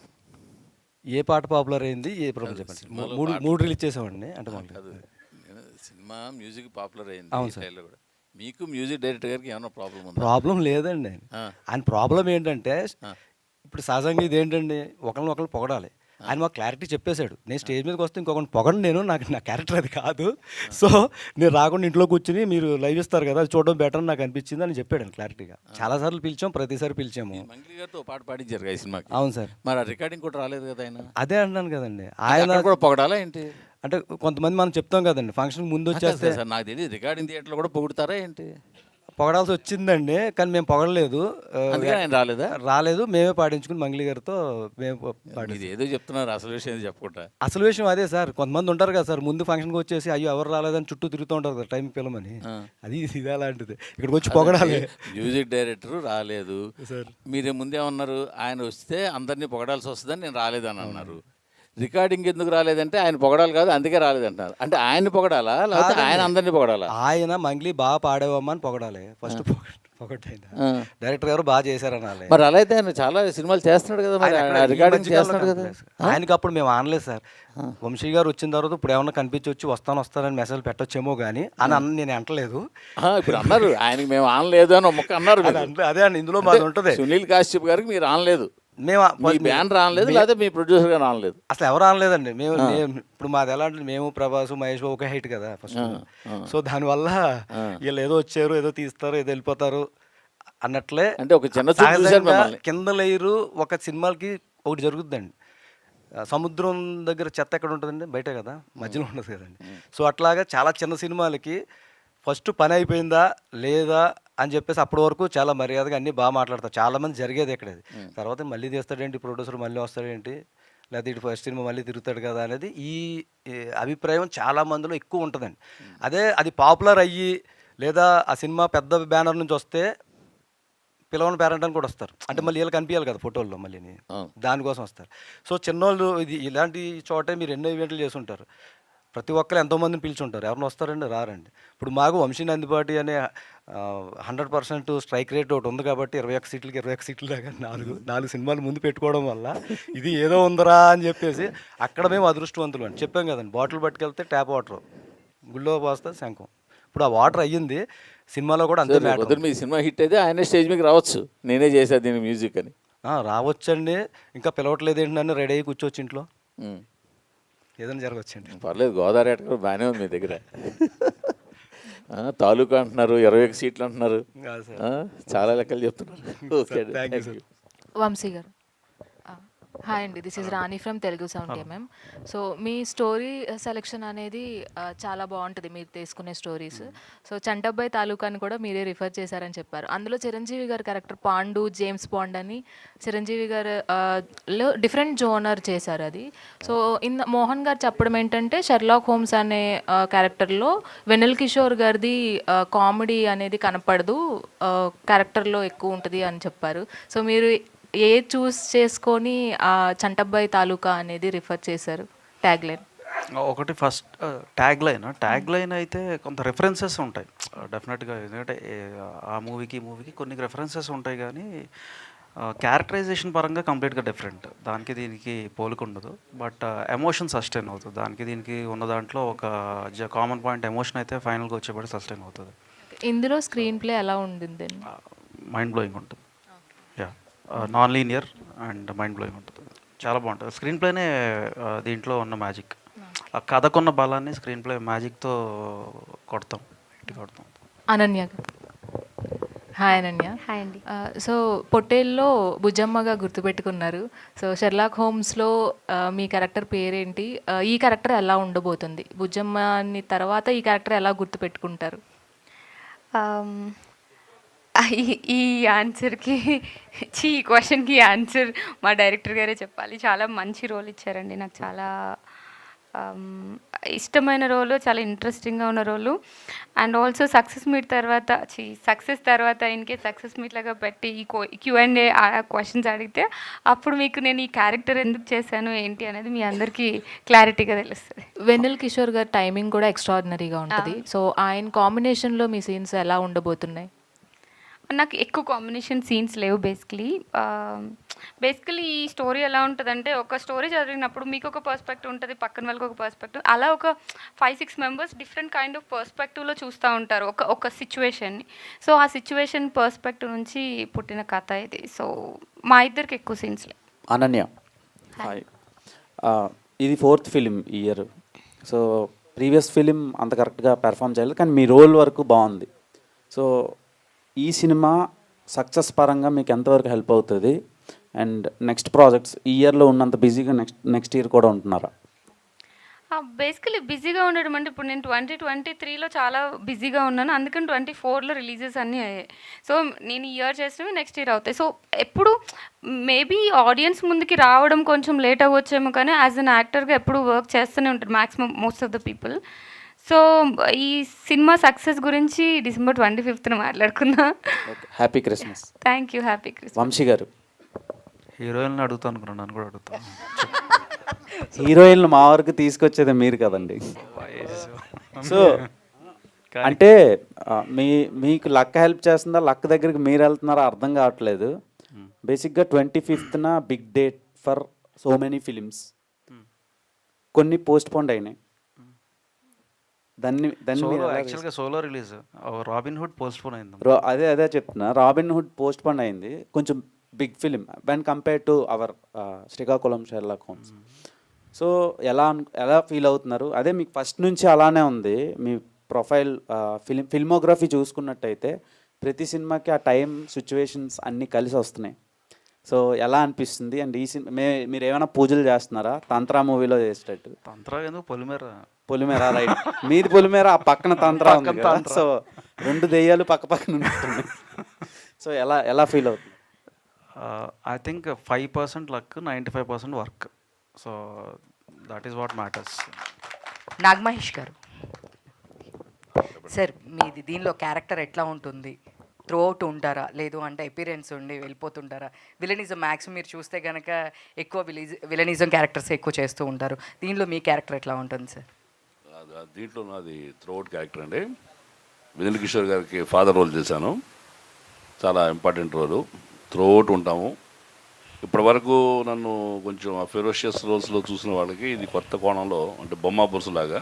ఏ పాట పాపులర్ అయింది, ఏ ప్రాబ్లం చెప్పండి. మూడు రిలీజ్ చేసామండి. అంటే సినిమా మ్యూజిక్ పాపులర్ అయింది. అవును సార్. కూడా మీకు మ్యూజిక్ డైరెక్టర్ గారికి ఏమైనా ప్రాబ్లం ఉందా? ప్రాబ్లం లేదండి. ఆయన ప్రాబ్లం ఏంటంటే ఇప్పుడు సహజంగా ఇది ఏంటండి, ఒకరిని పొగడాలి. ఆయన మాకు క్లారిటీ చెప్పేశాడు, నేను స్టేజ్ మీదకి వస్తే ఇంకొకరిని పొగడం నా క్యారెక్టర్ అది కాదు. సో నేను రాకుండా ఇంట్లో కూర్చుని మీరు లైవ్ ఇస్తారు కదా, అది చూడడం బెటర్ నాకు అనిపించింది అని చెప్పాడు ఆయన క్లారిటీగా. చాలాసార్లు పిలిచాం, ప్రతిసారి పిలిచాము. మంగ్లీ గారితో పాట పాడించారు ఈ సినిమాకి. అవును సార్. మరి ఆ రికార్డింగ్ కూడా రాలేదు కదా ఆయన? అదే అంటున్నాను కదండి. ఆయన కూడా పొగడాలా ఏంటి? అంటే కొంతమంది మనం చెప్తాం కదండి, ఫంక్షన్ ముందు వచ్చేస్తే సార్ నాకు తెలియదు రికార్డింగ్ థియేటర్లో కూడా పొగుడతారా ఏంటి? పొగడాల్సి వచ్చిందండి, కానీ మేము పొగడలేదు. రాలేదు, మేమే పాడించుకుని మంగ్లీ గారితో ఏదో చెప్తున్నారు, అసలు విషయం చెప్పకుండా. అసలు విషయం అదే సార్. కొంతమంది ఉంటారు కదా సార్, ముందు ఫంక్షన్కి వచ్చేసి అయ్యో ఎవరు రాలేదని చుట్టూ తిరుగుతూ ఉంటారు కదా టైంకి పిల్లమని. ఇది అలాంటిది. ఇక్కడికి వచ్చి పొగడాలి. మ్యూజిక్ డైరెక్టర్ రాలేదు సార్, మీరు ముందేమన్నారు, ఆయన వస్తే అందరినీ పొగడాల్సి వస్తుందని నేను రాలేదని అన్నారు. రికార్డింగ్ ఎందుకు రాలేదంటే ఆయన పొగడాలి కాదు, అందుకే రాలేదంటారు. అంటే ఆయన పొగడాలా లేకపోతే ఆయన అందరినీ పొగడాలా? ఆయన మంగ్లీ బాగా పాడేవమ్మా అని పొగడాలి ఫస్ట్. పొగట్టైనా డైరెక్టర్ గారు బాగా చేశారనాలి. మరి అలా అయితే ఆయన చాలా సినిమాలు చేస్తున్నాడు కదా, మరి రికార్డింగ్ చేస్తున్నాడు కదా. ఆయనకి అప్పుడు మేము ఆనలేదు సార్. వంశీ గారు వచ్చిన తర్వాత ఇప్పుడు ఏమన్నా కనిపించొచ్చి వస్తానని మెసేజ్ పెట్టొచ్చేమో కానీ అని నేను అంటలేదు. ఇప్పుడు అన్నారు ఆయనకి మేము ఆనలేదు అని ఒక అన్నారు. అదే అండి, ఇందులో మాది ఉంటుంది. సునీల్ కాశ్యప్ గారికి మీరు ఆనలేదు, మేము బ్యానర్ ఆనలేదు, లేదా మీ ప్రొడ్యూసర్ గారు ఆనలేదు. అసలు ఎవరు ఆనలేదండి. మేము ఇప్పుడు మాది ఎలా అంటే మేము ప్రభాస్ మహేష్ ఒకే హైట్ కదా ఫస్ట్. సో దానివల్ల వీళ్ళు ఏదో వచ్చారు, ఏదో తీస్తారు, ఏదో వెళ్ళిపోతారు అన్నట్లే. అంటే ఒక చిన్న కింద లేయరు ఒక సినిమాలకి ఒకటి జరుగుతుందండి. సముద్రం దగ్గర చెత్త ఎక్కడ ఉంటుందండి, బయటే కదా, మధ్యలో ఉండదు కదండి. సో అట్లాగా చాలా చిన్న సినిమాలకి ఫస్ట్ పని అయిపోయిందా లేదా అని చెప్పేసి అప్పటి వరకు చాలా మర్యాదగా అన్నీ బాగా మాట్లాడతారు. చాలామంది జరిగేది ఇక్కడ. తర్వాత మళ్ళీ తీస్తాడేంటి ప్రొడ్యూసర్, మళ్ళీ వస్తాడేంటి, లేకపోతే ఇటు ఫస్ట్ సినిమా మళ్ళీ తిరుగుతాడు కదా అనేది ఈ అభిప్రాయం చాలా మందిలో ఎక్కువ ఉంటుందండి. అది పాపులర్ అయ్యి లేదా ఆ సినిమా పెద్ద బ్యానర్ నుంచి వస్తే పిలవని పేరెంట్ అని కూడా వస్తారు. అంటే మళ్ళీ వీళ్ళకి కనిపించాలి కదా ఫోటోల్లో, మళ్ళీ దానికోసం వస్తారు. సో చిన్నోళ్ళు ఇలాంటి చోటే మీరు ఎన్నో ఈవెంట్లు చేసి ఉంటారు. ప్రతి ఒక్కరు ఎంతోమందిని పిలుచుంటారు, ఎవరిని వస్తారండి, రారండి. ఇప్పుడు మాకు వంశీ నందిపాటి అనే 100% స్ట్రైక్ రేట్ ఒకటి ఉంది కాబట్టి 21 సీట్లకి 21 సీట్లు దాకా 4 సినిమాలు ముందు పెట్టుకోవడం వల్ల ఇది ఏదో ఉందరా అని చెప్పేసి అక్కడ మేము అదృష్టవంతులు అని చెప్పాం కదండి. బాటిల్ పట్టుకెళ్తే ట్యాప్ వాటర్, గుళ్ళో పోస్తే శంఖం. ఇప్పుడు ఆ వాటర్ అయ్యింది, సినిమాలో కూడా అంతే. మీ సినిమా హిట్ అయితే ఆయన స్టేజ్ మీకు రావచ్చు, నేనే చేశాను దీని మ్యూజిక్ అని రావచ్చండి. ఇంకా పిలవట్లేదు ఏంటని రెడీ అయ్యి కూర్చోవచ్చు ఇంట్లో, ఏదైనా జరగవచ్చండి. పర్లేదు, గోదావరి ఆట కూడా బాగానే ఉంది మీ దగ్గర. తాలూకా అంటున్నారు, 21 సీట్లు అంటున్నారు, చాలా లెక్కలు చెప్తున్నారు. వంశీ గారు హాయ్ అండి, this is Rani from Telugu sound MM. So me story selection అనేది చాలా బాగుంటుంది, మీరు తీసుకునే స్టోరీస్. సో చంటబ్బాయి తాలూకాని కూడా మీరే రిఫర్ చేశారని చెప్పారు. అందులో చిరంజీవి గారి క్యారెక్టర్ పాండు, జేమ్స్ బాండ్ అని చిరంజీవి గారు లో డిఫరెంట్ జోనర్ చేశారు అది. సో మోహన్ గారు చెప్పడం ఏంటంటే షెర్లాక్ హోమ్స్ అనే క్యారెక్టర్లో వెన్నెల కిషోర్ గారిది కామెడీ అనేది కనపడదు, క్యారెక్టర్లో ఎక్కువ ఉంటుంది అని చెప్పారు. సో మీరు చూస్ చేసుకొని ఆ చంటబ్బాయి తాలూకా అనేది రిఫర్ చేశారు ట్యాగ్ లైన్? ఒకటి ఫస్ట్ ట్యాగ్ లైన్ అయితే కొంత రెఫరెన్సెస్ ఉంటాయి డెఫినెట్గా, ఎందుకంటే ఆ మూవీకి కొన్ని రెఫరెన్సెస్ ఉంటాయి. కానీ క్యారెక్టరైజేషన్ పరంగా కంప్లీట్గా డిఫరెంట్, దానికి దీనికి పోలికుండదు. బట్ ఎమోషన్ సస్టైన్ అవుతుంది, దానికి దీనికి ఉన్న దాంట్లో ఒక కామన్ పాయింట్ ఎమోషన్ అయితే ఫైనల్గా వచ్చేప్పటి సస్టైన్ అవుతుంది. ఇందులో స్క్రీన్ ప్లే ఎలా ఉండింది? మైండ్ బ్లోయింగ్ ఉంటుంది. Yeah, non linear and mind blowing ఉంటుంది, చాలా బాగుంటుంది. స్క్రీన్ ప్లేనే దీంట్లో ఉన్న మ్యాజిక్, ఆ కథకున్న బలాన్ని స్క్రీన్ ప్లే మ్యాజిక్తో కొడతాం. అనన్య గారు. హాయ్ అనన్య. హాయ్ అండి. సో పొట్టేల్లో బుజ్జమ్మగా గుర్తుపెట్టుకున్నారు. సో షెర్లాక్ హోమ్స్లో మీ క్యారెక్టర్ పేరేంటి? ఈ క్యారెక్టర్ ఎలా ఉండబోతుంది? బుజ్జమ్మని తర్వాత ఈ క్యారెక్టర్ ఎలా గుర్తుపెట్టుకుంటారు? ఈ ఆన్సర్కి ఈ క్వశ్చన్కి ఆన్సర్ మా డైరెక్టర్ గారే చెప్పాలి. చాలా మంచి రోల్ ఇచ్చారండి నాకు, చాలా ఇష్టమైన రోలు, చాలా ఇంట్రెస్టింగ్గా ఉన్న రోలు. అండ్ ఆల్సో సక్సెస్ మీట్ తర్వాత ఇన్కే సక్సెస్ మీట్ లాగా పెట్టి ఈ Q&A క్వశ్చన్స్ అడిగితే అప్పుడు మీకు నేను ఈ క్యారెక్టర్ ఎందుకు చేశాను ఏంటి అనేది మీ అందరికీ క్లారిటీగా తెలుస్తుంది. వెన్నెల్ కిషోర్ గారి టైమింగ్ కూడా ఎక్స్ట్రాడినరీగా ఉంటుంది. సో ఆయన కాంబినేషన్లో మీ సీన్స్ ఎలా ఉండబోతున్నాయి? నాకు ఎక్కువ కాంబినేషన్ సీన్స్ లేవు. బేసికలీ ఈ స్టోరీ ఎలా ఉంటుందంటే, ఒక స్టోరీ చదివినప్పుడు మీకు ఒక పర్స్పెక్టివ్ ఉంటుంది, పక్కన వాళ్ళకి ఒక పర్స్పెక్టివ్, అలా ఒక 5-6 మెంబర్స్ డిఫరెంట్ కైండ్ ఆఫ్ పర్స్పెక్టివ్లో చూస్తూ ఉంటారు ఒక సిచ్యువేషన్ని. సో ఆ సిచ్యువేషన్ పర్స్పెక్టివ్ నుంచి పుట్టిన కథ ఇది. సో మా ఇద్దరికి ఎక్కువ సీన్స్ లేవు. అనన్య, హాయ్. ఇది 4th ఫిలిం ఈ ఇయర్. సో ప్రీవియస్ ఫిలిం అంత కరెక్ట్గా పెర్ఫామ్ చేయలేదు, కానీ మీ రోల్ వరకు బాగుంది. సో ఈ సినిమా సక్సెస్ పరంగా మీకు ఎంతవరకు హెల్ప్ అవుతుంది? అండ్ నెక్స్ట్ ప్రాజెక్ట్స్ ఈ ఇయర్లో ఉన్నంత బిజీగా నెక్స్ట్ ఇయర్ కూడా ఉంటున్నారా? బేసికలీ బిజీగా ఉండడం అంటే, ఇప్పుడు నేను 2023లో చాలా బిజీగా ఉన్నాను, అందుకని 24లో రిలీజెస్ అన్నీ అయ్యాయి. సో నేను ఈ ఇయర్ చేసినవి నెక్స్ట్ ఇయర్ అవుతాయి. సో ఎప్పుడు మేబీ ఆడియన్స్ ముందుకి రావడం కొంచెం లేట్ అవ్వచ్చేమో, కానీ యాజ్ అన్ యాక్టర్గా ఎప్పుడు వర్క్ చేస్తూనే ఉంటారు maximum most of the people. So ఈ సినిమా సక్సెస్ గురించి December 25th మాట్లాడుకుందాం. Happy Christmas. Thank you. Happy Christmas. Vamshi గారు. హీరోయిన్లు అడుగుతాను అనుకున్నాను, నన్ను కూడా అడుగుతాను. హీరోయిన్లు మా వరకు తీసుకొచ్చేది మీరు కదండి. సో అంటే మీకు లక్ హెల్ప్ చేస్తుందా, లక్ దగ్గరికి మీరు వెళ్తున్నారా అర్థం కావట్లేదు. బేసిక్గా 25th big date for so many films. కొన్ని పోస్ట్ పోండ్ అయినాయి. యాక్చువల్గా solo release Robin Hood postponed అయింది. అదే చెప్తున్నా, రాబిన్ హుడ్ పోస్ట్ పోన్ అయింది. కొంచెం big film when compare to our Srikakulam Sherlock Holmes. So ఎలా ఫీల్ అవుతున్నారు? అదే మీకు ఫస్ట్ నుంచి అలానే ఉంది మీ ప్రొఫైల్. ఫిల్మోగ్రఫీ చూసుకున్నట్టయితే ప్రతి సినిమాకి ఆ టైం సిచ్యువేషన్స్ అన్నీ కలిసి వస్తున్నాయి. సో ఎలా అనిపిస్తుంది? అండ్ ఈ సినిమా మీరు ఏమైనా పూజలు చేస్తున్నారా తంత్రా మూవీలో చేసేటట్టు? తంత్రా ఎందుకు, పొలిమేర రైట్. మీది పొలిమేర, ఆ పక్కన తంత్రా ఉంది కదా. సో 2 దెయ్యాలు పక్క పక్కన ఉంటున్నాయి. సో ఎలా ఫీల్ అవుతుంది? I think 5% luck, 95% work. So that is what matters. Naga Mahesh గారు, సార్ మీది దీనిలో క్యారెక్టర్ ఎట్లా ఉంటుంది? త్రూ అవుట్ ఉంటారా, లేదు అంటే అపీరెన్స్ ఉండి వెళ్ళిపోతుంటారా? విలనిజం మ్యాక్సిమం మీరు చూస్తే కనుక ఎక్కువ విలనిజం క్యారెక్టర్స్ ఎక్కువ చేస్తూ ఉంటారు. దీనిలో మీ క్యారెక్టర్ ఎట్లా ఉంటుంది సార్? దీంట్లో నాది త్రూ అవుట్ క్యారెక్టర్ అండి. వెన్నెల కిషోర్ గారికి ఫాదర్ రోల్ చేశాను. చాలా ఇంపార్టెంట్ రోలు. త్రూ అవుట్ ఉంటాము. ఇప్పటి వరకు నన్ను కొంచెం ఫెరోషియస్ రోల్స్లో చూసిన వాళ్ళకి ఇది కొత్త కోణంలో, అంటే బొమ్మ బొరుసులాగా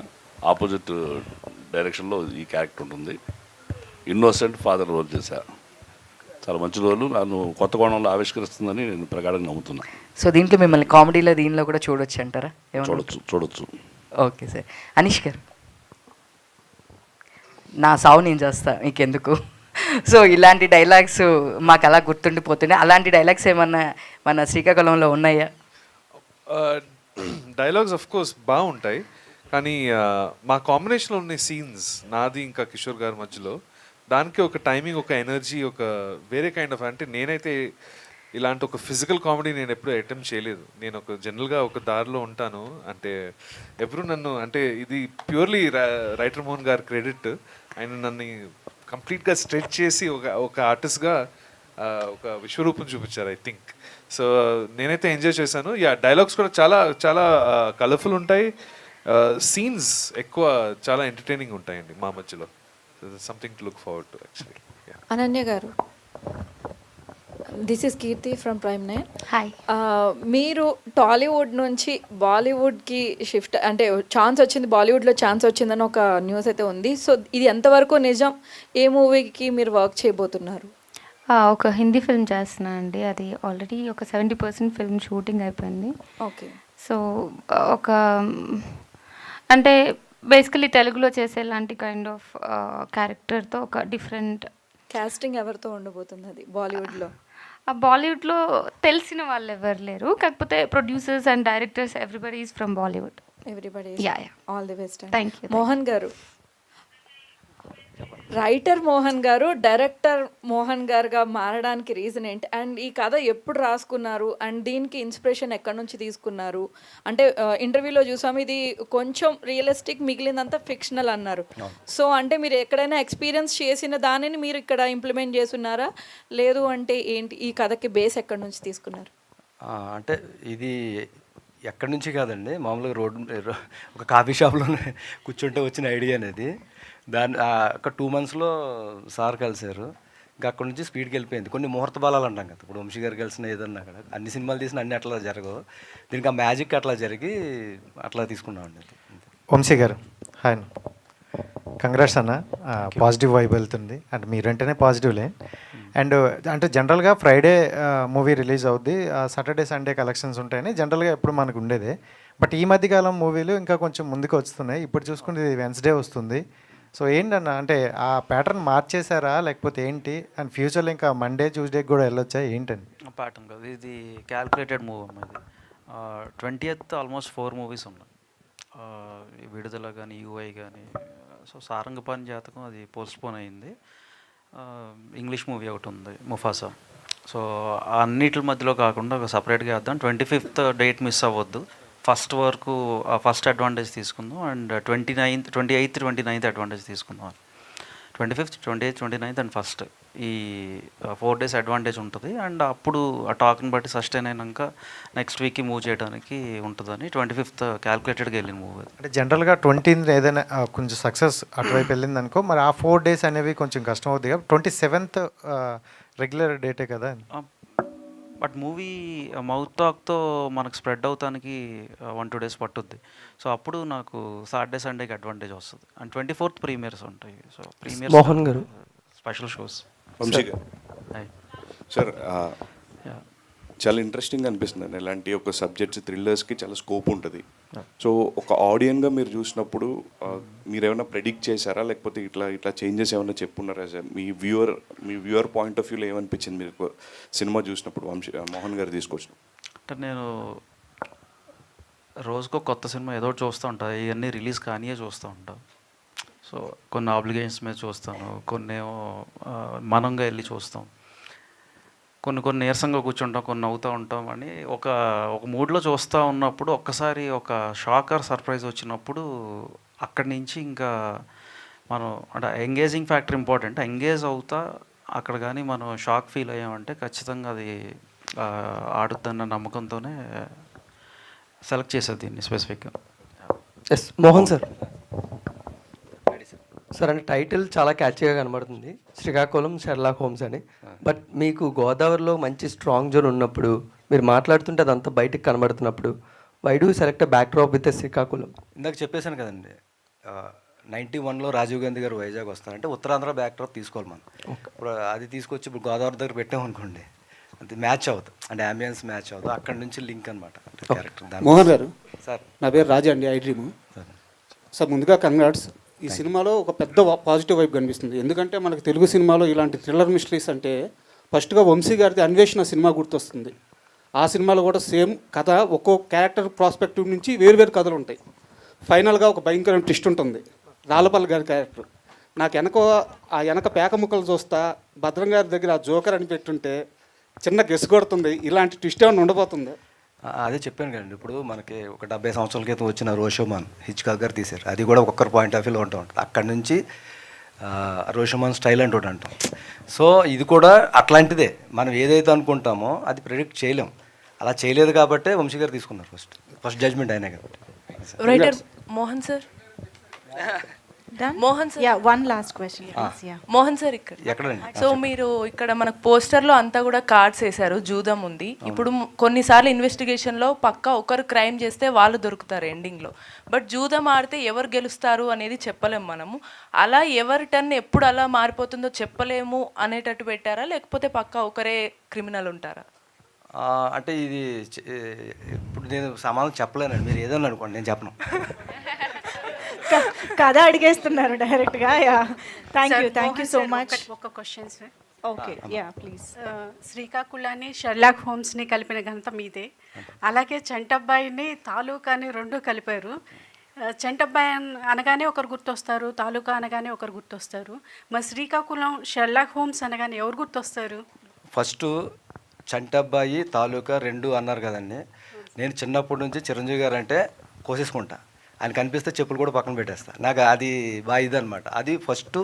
ఆపోజిట్ డైరెక్షన్లో ఈ క్యారెక్టర్ ఉంటుంది. ఇన్నోసెంట్ ఫాదర్ రోల్ చేశా. చాలా మంచి రోలు, నన్ను కొత్త కోణంలో ఆవిష్కరిస్తుందని నేను ప్రగాఢంగా నమ్ముతున్నాను. సో దీంట్లో మిమ్మల్ని కామెడీలో దీనిలో కూడా చూడొచ్చు అంటారా? చూడొచ్చు. Okay sir. అనీష్ గారు, నా సావు నేను చేస్తా మీకెందుకు. సో ఇలాంటి డైలాగ్స్ మాకు అలా గుర్తుండిపోతున్నాయి. అలాంటి డైలాగ్స్ ఏమన్నా మన శ్రీకాకుళంలో ఉన్నాయా? డైలాగ్స్ ఆఫ్ కోర్స్ బాగుంటాయి, కానీ మా కాంబినేషన్లో ఉన్న సీన్స్ నాది ఇంకా కిషోర్ గారి మధ్యలో, దానికి ఒక టైమింగ్, ఒక ఎనర్జీ, ఒక వేరే కైండ్ ఆఫ్, అంటే నేనైతే ఇలాంటి ఒక ఫిజికల్ కామెడీ నేను ఎప్పుడూ అటెంప్ట్ చేయలేదు. నేను ఒక జనరల్గా ఒక దారిలో ఉంటాను. అంటే ఎప్పుడు నన్ను, అంటే ఇది ప్యూర్లీ రైటర్ మోహన్ గారి క్రెడిట్. ఆయన నన్ను కంప్లీట్గా స్ట్రెచ్ చేసి ఒక ఆర్టిస్ట్గా ఒక విశ్వరూపం చూపించారు ఐ థింక్. సో నేనైతే ఎంజాయ్ చేశాను. డైలాగ్స్ కూడా చాలా చాలా కలర్ఫుల్ ఉంటాయి. సీన్స్ ఎక్కువ చాలా ఎంటర్టైనింగ్ ఉంటాయండి మా మధ్యలో. Something to look forward to actually. Ananya garu, this is Keerthi from Prime Nine. Hi. మీరు టాలీవుడ్ నుంచి బాలీవుడ్కి షిఫ్ట్ అంటే ఛాన్స్ వచ్చింది, బాలీవుడ్లో ఛాన్స్ వచ్చిందని ఒక న్యూస్ అయితే ఉంది. సో ఇది ఎంతవరకు నిజం? ఏ మూవీకి మీరు వర్క్ చేయబోతున్నారు? ఒక హిందీ ఫిల్మ్ చేస్తున్నా అండి. అది ఆల్రెడీ ఒక 70% ఫిల్మ్ షూటింగ్ అయిపోయింది. ఓకే. సో ఒక అంటే బేసికలీ తెలుగులో చేసేలాంటి కైండ్ ఆఫ్ క్యారెక్టర్తో ఒక డిఫరెంట్ కాస్టింగ్ ఎవరితో ఉండబోతుంది అది బాలీవుడ్లో? బాలీవుడ్లో తెలిసిన వాళ్ళు ఎవరు లేరు, కాకపోతే producers and directors everybody is from Bollywood. Everybody. All the best. Thank you. Mohan గారు, రైటర్ మోహన్ గారు డైరెక్టర్ మోహన్ గారుగా మారడానికి రీజన్ ఏంటి? అండ్ ఈ కథ ఎప్పుడు రాసుకున్నారు? అండ్ దీనికి ఇన్స్పిరేషన్ ఎక్కడి నుంచి తీసుకున్నారు? అంటే ఇంటర్వ్యూలో చూసాము ఇది కొంచెం రియలిస్టిక్, మిగిలినంతా ఫిక్షనల్ అన్నారు. సో అంటే మీరు ఎక్కడైనా ఎక్స్పీరియన్స్ చేసిన దానిని మీరు ఇక్కడ ఇంప్లిమెంట్ చేస్తున్నారా, లేదు అంటే ఏంటి? ఈ కథకి బేస్ ఎక్కడి నుంచి తీసుకున్నారు? అంటే ఇది ఎక్కడి నుంచి కాదండి, మామూలుగా రోడ్డు ఒక కాఫీ షాప్లోనే కూర్చుంటే వచ్చిన ఐడియా అనేది. దాన్ని ఒక 2 monthsలో సార్ కలిశారు. ఇంకా అక్కడ నుంచి స్పీడ్కి వెళ్ళిపోయింది. కొన్ని ముహూర్త బాలాలు అంటాం కదా, ఇప్పుడు వంశీ గారు కలిసిన ఏదన్నా అక్కడ అన్ని సినిమాలు తీసిన అన్ని అట్లా జరగవు. దీనికి ఆ మ్యాజిక్ అట్లా జరిగి అట్లా తీసుకున్నామండి. వంశీ గారు హాయ్ అన్న, కంగ్రాట్స్ అన్న. పాజిటివ్ వైబ్ వెళ్తుంది అంటే మీరంటేనే పాజిటివ్లే. అండ్ అంటే జనరల్గా ఫ్రైడే మూవీ రిలీజ్ అవుద్ది, సాటర్డే సండే కలెక్షన్స్ ఉంటాయని జనరల్గా ఎప్పుడు మనకు ఉండేదే. బట్ ఈ మధ్యకాలం మూవీలు ఇంకా కొంచెం ముందుకు వస్తున్నాయి. ఇప్పుడు చూసుకుంటే వెన్స్డే వస్తుంది. సో ఏంటన్నా అంటే ఆ ప్యాటర్న్ మార్చేశారా లేకపోతే ఏంటి? అండ్ ఫ్యూచర్లో ఇంకా మండే ట్యూస్డేకి కూడా వెళ్ళొచ్చా ఏంటని? ప్యాటర్న్ కాదు, ఇది క్యాల్కులేటెడ్ మూవ్ అమ్మా. ఇది 20th ఆల్మోస్ట్ 4 మూవీస్ ఉన్నాయి, విడుదల కానీ యూఐ కానీ. సో సారంగపాణి జాతకం అది పోస్ట్పోన్ అయింది. ఇంగ్లీష్ మూవీ ఒకటి ఉంది ముఫాసా. సో అన్నిటి మధ్యలో కాకుండా ఒక సపరేట్గా వేద్దాం. 25th డేట్ మిస్ అవ్వద్దు. ఫస్ట్ వరకు ఫస్ట్ అడ్వాంటేజ్ తీసుకుందాం. అండ్ 28th 29th అడ్వాంటేజ్ తీసుకుందాం. 25th 28th 29th and first ఈ 4 days అడ్వాంటేజ్ ఉంటుంది. అండ్ అప్పుడు ఆ టాక్ని బట్టి సస్టైన్ అయినాక నెక్స్ట్ వీక్కి మూవ్ చేయడానికి ఉంటుందని 25th క్యాల్కులేటెడ్గా వెళ్ళిన మూవీ. అంటే జనరల్గా 20th ఏదైనా కొంచెం సక్సెస్ అటువైపు వెళ్ళింది అనుకో, మరి ఆ 4 days అనేవి కొంచెం కష్టం అవుతుంది కదా. 27th రెగ్యులర్ డేటే కదా. బట్ మూవీ మౌత్ టాక్తో మనకు స్ప్రెడ్ అవుతానికి 1-2 days పట్టుద్ది. సో అప్పుడు నాకు సాటర్డే సండేకి అడ్వాంటేజ్ వస్తుంది. అండ్ 24th ప్రీమియర్స్ ఉంటాయి. సో ప్రీమియర్స్ మోహన్ గారు స్పెషల్ షోస్. వంశీ గారు సార్, చాలా ఇంట్రెస్టింగ్ అనిపిస్తుంది అండి. ఇలాంటి ఒక సబ్జెక్ట్స్ థ్రిల్లర్స్కి చాలా స్కోప్ ఉంటుంది. సో ఒక ఆడియన్గా మీరు చూసినప్పుడు మీరు ఏమైనా ప్రెడిక్ట్ చేశారా, లేకపోతే ఇట్లా చేంజెస్ ఏమైనా చెప్పున్నారా సార్? మీ వ్యూవర్ పాయింట్ ఆఫ్ వ్యూలో ఏమనిపించింది మీకు సినిమా చూసినప్పుడు మోహన్ గారు తీసుకొచ్చిన? అంటే నేను రోజుకో కొత్త సినిమా ఏదో చూస్తూ ఉంటాను. ఇవన్నీ రిలీజ్ కానియే చూస్తూ ఉంటాను. సో కొన్ని ఆబ్లిగేషన్స్ మీద చూస్తాను, కొన్ని ఏమో మనంగా వెళ్ళి చూస్తాం, కొన్ని నీరసంగా కూర్చుంటాం, కొన్ని నవ్వుతూ ఉంటాం అని ఒక మూడ్లో చూస్తూ ఉన్నప్పుడు ఒక్కసారి ఒక షాకర్ సర్ప్రైజ్ వచ్చినప్పుడు అక్కడి నుంచి ఇంకా మనం అంటే ఎంగేజింగ్ ఫ్యాక్టర్ ఇంపార్టెంట్. ఎంగేజ్ అవుతా అక్కడ కానీ మనం షాక్ ఫీల్ అయ్యామంటే ఖచ్చితంగా అది ఆడుద్దన్న నమ్మకంతోనే సెలెక్ట్ చేసేది దీన్ని స్పెసిఫిక్గా. Yes Mohan sir. సార్ అంటే టైటిల్ చాలా క్యాచీగా కనబడుతుంది, శ్రీకాకుళం షెర్లాక్ హోమ్స్ అని. బట్ మీకు గోదావరిలో మంచి స్ట్రాంగ్ జోన్ ఉన్నప్పుడు మీరు మాట్లాడుతుంటే అదంతా బయటకు కనబడుతున్నప్పుడు why do select backdrop with Srikakulam? ఇందాక చెప్పేశాను కదండి, 91లో రాజీవ్ గాంధీ గారు వైజాగ్ వస్తారంటే ఉత్తరాంధ్ర బ్యాక్ డ్రాప్ తీసుకోవాలి మనం. ఇప్పుడు అది తీసుకొచ్చి ఇప్పుడు గోదావరి దగ్గర పెట్టామనుకోండి, అది మ్యాచ్ అవుతుంది, అంటే అంబియన్స్ మ్యాచ్ అవుతుంది. అక్కడ నుంచి లింక్ అనమాట క్యారెక్టర్. మోహన్ గారు సార్, నా పేరు రాజా అండి, ఐ డ్రీమ్. సార్ ముందుగా కంగ్రాట్స్. ఈ సినిమాలో ఒక పెద్ద పాజిటివ్ వైబ్ కనిపిస్తుంది. ఎందుకంటే మనకు తెలుగు సినిమాలో ఇలాంటి థ్రిల్లర్ మిస్టరీస్ అంటే ఫస్ట్గా వంశీ గారిది అన్వేషణ సినిమా గుర్తొస్తుంది. ఆ సినిమాలో కూడా సేమ్ కథ, ఒక్కో క్యారెక్టర్ ప్రాస్పెక్టివ్ నుంచి వేరువేరు కథలు ఉంటాయి. ఫైనల్గా ఒక భయంకరమైన ట్విస్ట్ ఉంటుంది. రాళ్ళపల్లి గారి క్యారెక్టర్ నాకు వెనక పేక ముక్కలు చూస్తా భద్రం గారి దగ్గర ఆ జోకర్ అని పెట్టుంటే చిన్న గెస్ కొడుతుంది. ఇలాంటి ట్విస్ట్ ఏమైనా ఉండబోతుంది? అదే చెప్పాను కదండి, ఇప్పుడు మనకి ఒక 70 సంవత్సరాల క్రితం వచ్చిన రోషోమాన్ హిచ్కాక్ గారు తీశారు. అది కూడా ఒక్కొక్కరు పాయింట్ ఆఫ్ వ్యూలో ఉంటుంది. అక్కడి నుంచి రోషోమాన్ స్టైల్ అంటూ అంటాం. సో ఇది కూడా అట్లాంటిదే. మనం ఏదైతే అనుకుంటామో అది ప్రెడిక్ట్ చేయలేం. అలా చేయలేదు కాబట్టే వంశీ గారు తీసుకున్నారు. ఫస్ట్ జడ్జ్మెంట్ అయినా కాబట్టి. Writer Mohan sir, Mohan sir, one last question Mohan sir ఇక్కడ ఎక్కడండి? సో మీరు ఇక్కడ మనకు పోస్టర్లో అంతా కూడా కార్డ్స్ వేశారు, జూదం ఉంది. ఇప్పుడు కొన్నిసార్లు ఇన్వెస్టిగేషన్లో పక్కా ఒకరు క్రైమ్ చేస్తే వాళ్ళు దొరుకుతారు ఎండింగ్లో, బట్ జూదం ఆడితే ఎవరు గెలుస్తారు అనేది చెప్పలేము మనము. అలా ఎవరి టర్న్ ఎప్పుడు అలా మారిపోతుందో చెప్పలేము అనేటట్టు పెట్టారా, లేకపోతే పక్కా ఒకరే క్రిమినల్ ఉంటారా? అంటే ఇది ఇప్పుడు నేను సమాధానం చెప్పలేనండి, మీరు ఏదన్నా అనుకోండి, నేను చెప్పను. కథ అడిగేస్తున్నారు డైరెక్ట్గా. Thank you so much. ఒక క్వశ్చన్ సార్. Okay, please. శ్రీకాకుళాన్ని షెర్లాక్ హోమ్స్ని కలిపిన ఘనత మీదే. అలాగే చంటబ్బాయిని తాలూకాని రెండు కలిపారు. చంటబ్బాయి అనగానే ఒకరు గుర్తొస్తారు, తాలూకా అనగానే ఒకరు గుర్తొస్తారు. మరి శ్రీకాకుళం షెర్లాక్ హోమ్స్ అనగానే ఎవరు గుర్తొస్తారు? ఫస్ట్ చంటబ్బాయి తాలూకా రెండు అన్నారు కదండి. నేను చిన్నప్పటి నుంచి చిరంజీవి గారు అంటే కోసేసుకుంటా, ఆయన కనిపిస్తే చెప్పులు కూడా పక్కన పెట్టేస్తా. నాకు అది బాగా ఇదనమాట, అది ఫస్ట్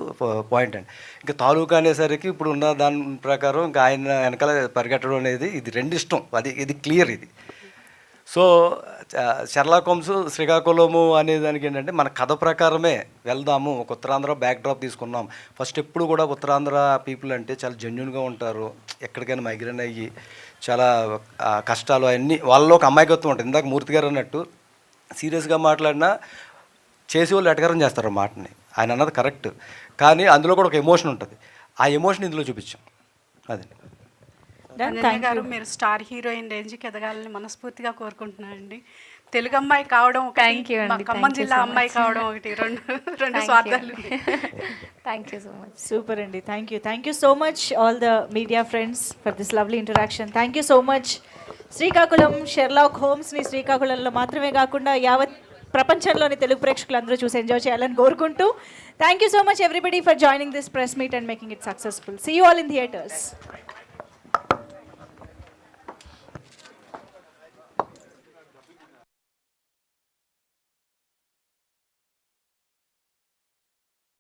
పాయింట్ అండి. ఇంకా తాలూకా అనేసరికి ఇప్పుడు ఉన్న దాని ప్రకారం ఇంకా ఆయన వెనకాల పరిగెట్టడం అనేది ఇది రెండు ఇష్టం, ఇది క్లియర్ ఇది. సో షెర్లాక్ హోమ్స్ శ్రీకాకుళము అనే దానికి ఏంటంటే మన కథ ప్రకారమే వెళ్దాము. ఒక ఉత్తరాంధ్ర బ్యాక్ డ్రాప్ తీసుకున్నాం. ఫస్ట్ ఎప్పుడు కూడా ఉత్తరాంధ్ర పీపుల్ అంటే చాలా జెన్యున్గా ఉంటారు, ఎక్కడికైనా మైగ్రేన్ అయ్యి చాలా కష్టాలు అవన్నీ వాళ్ళలో ఒక అమాయకత్వం ఉంటుంది. ఇందాక మూర్తి గారు అన్నట్టు సీరియస్గా మాట్లాడినా చేసేవాళ్ళు ఎటకారం చేస్తారు ఆ మాటని. ఆయన అన్నది కరెక్ట్, కానీ అందులో కూడా ఒక ఎమోషన్ ఉంటుంది. ఆ ఎమోషన్ ఇందులో చూపించాం. అది గారు, మీరు స్టార్ హీరోయిన్ రేంజ్కి ఎదగాలని మనస్ఫూర్తిగా కోరుకుంటున్నానండి. తెలుగు అమ్మాయి కావడం ఖమ్మం జిల్లా అమ్మాయి కావడం ఒకటి, రెండు స్వార్థాలు. Thank you so much. Super అండి. Thank you so much all the media friends for this lovely interaction. Thank you so much. Srikakulam Sherlock హోమ్స్ని శ్రీకాకుళంలో మాత్రమే కాకుండా యావత్ ప్రపంచంలోని తెలుగు ప్రేక్షకులు అందరూ చూసి ఎంజాయ్ చేయాలని కోరుకుంటూ thank you so much everybody for joining this press meet and making it successful. See you all in theatres.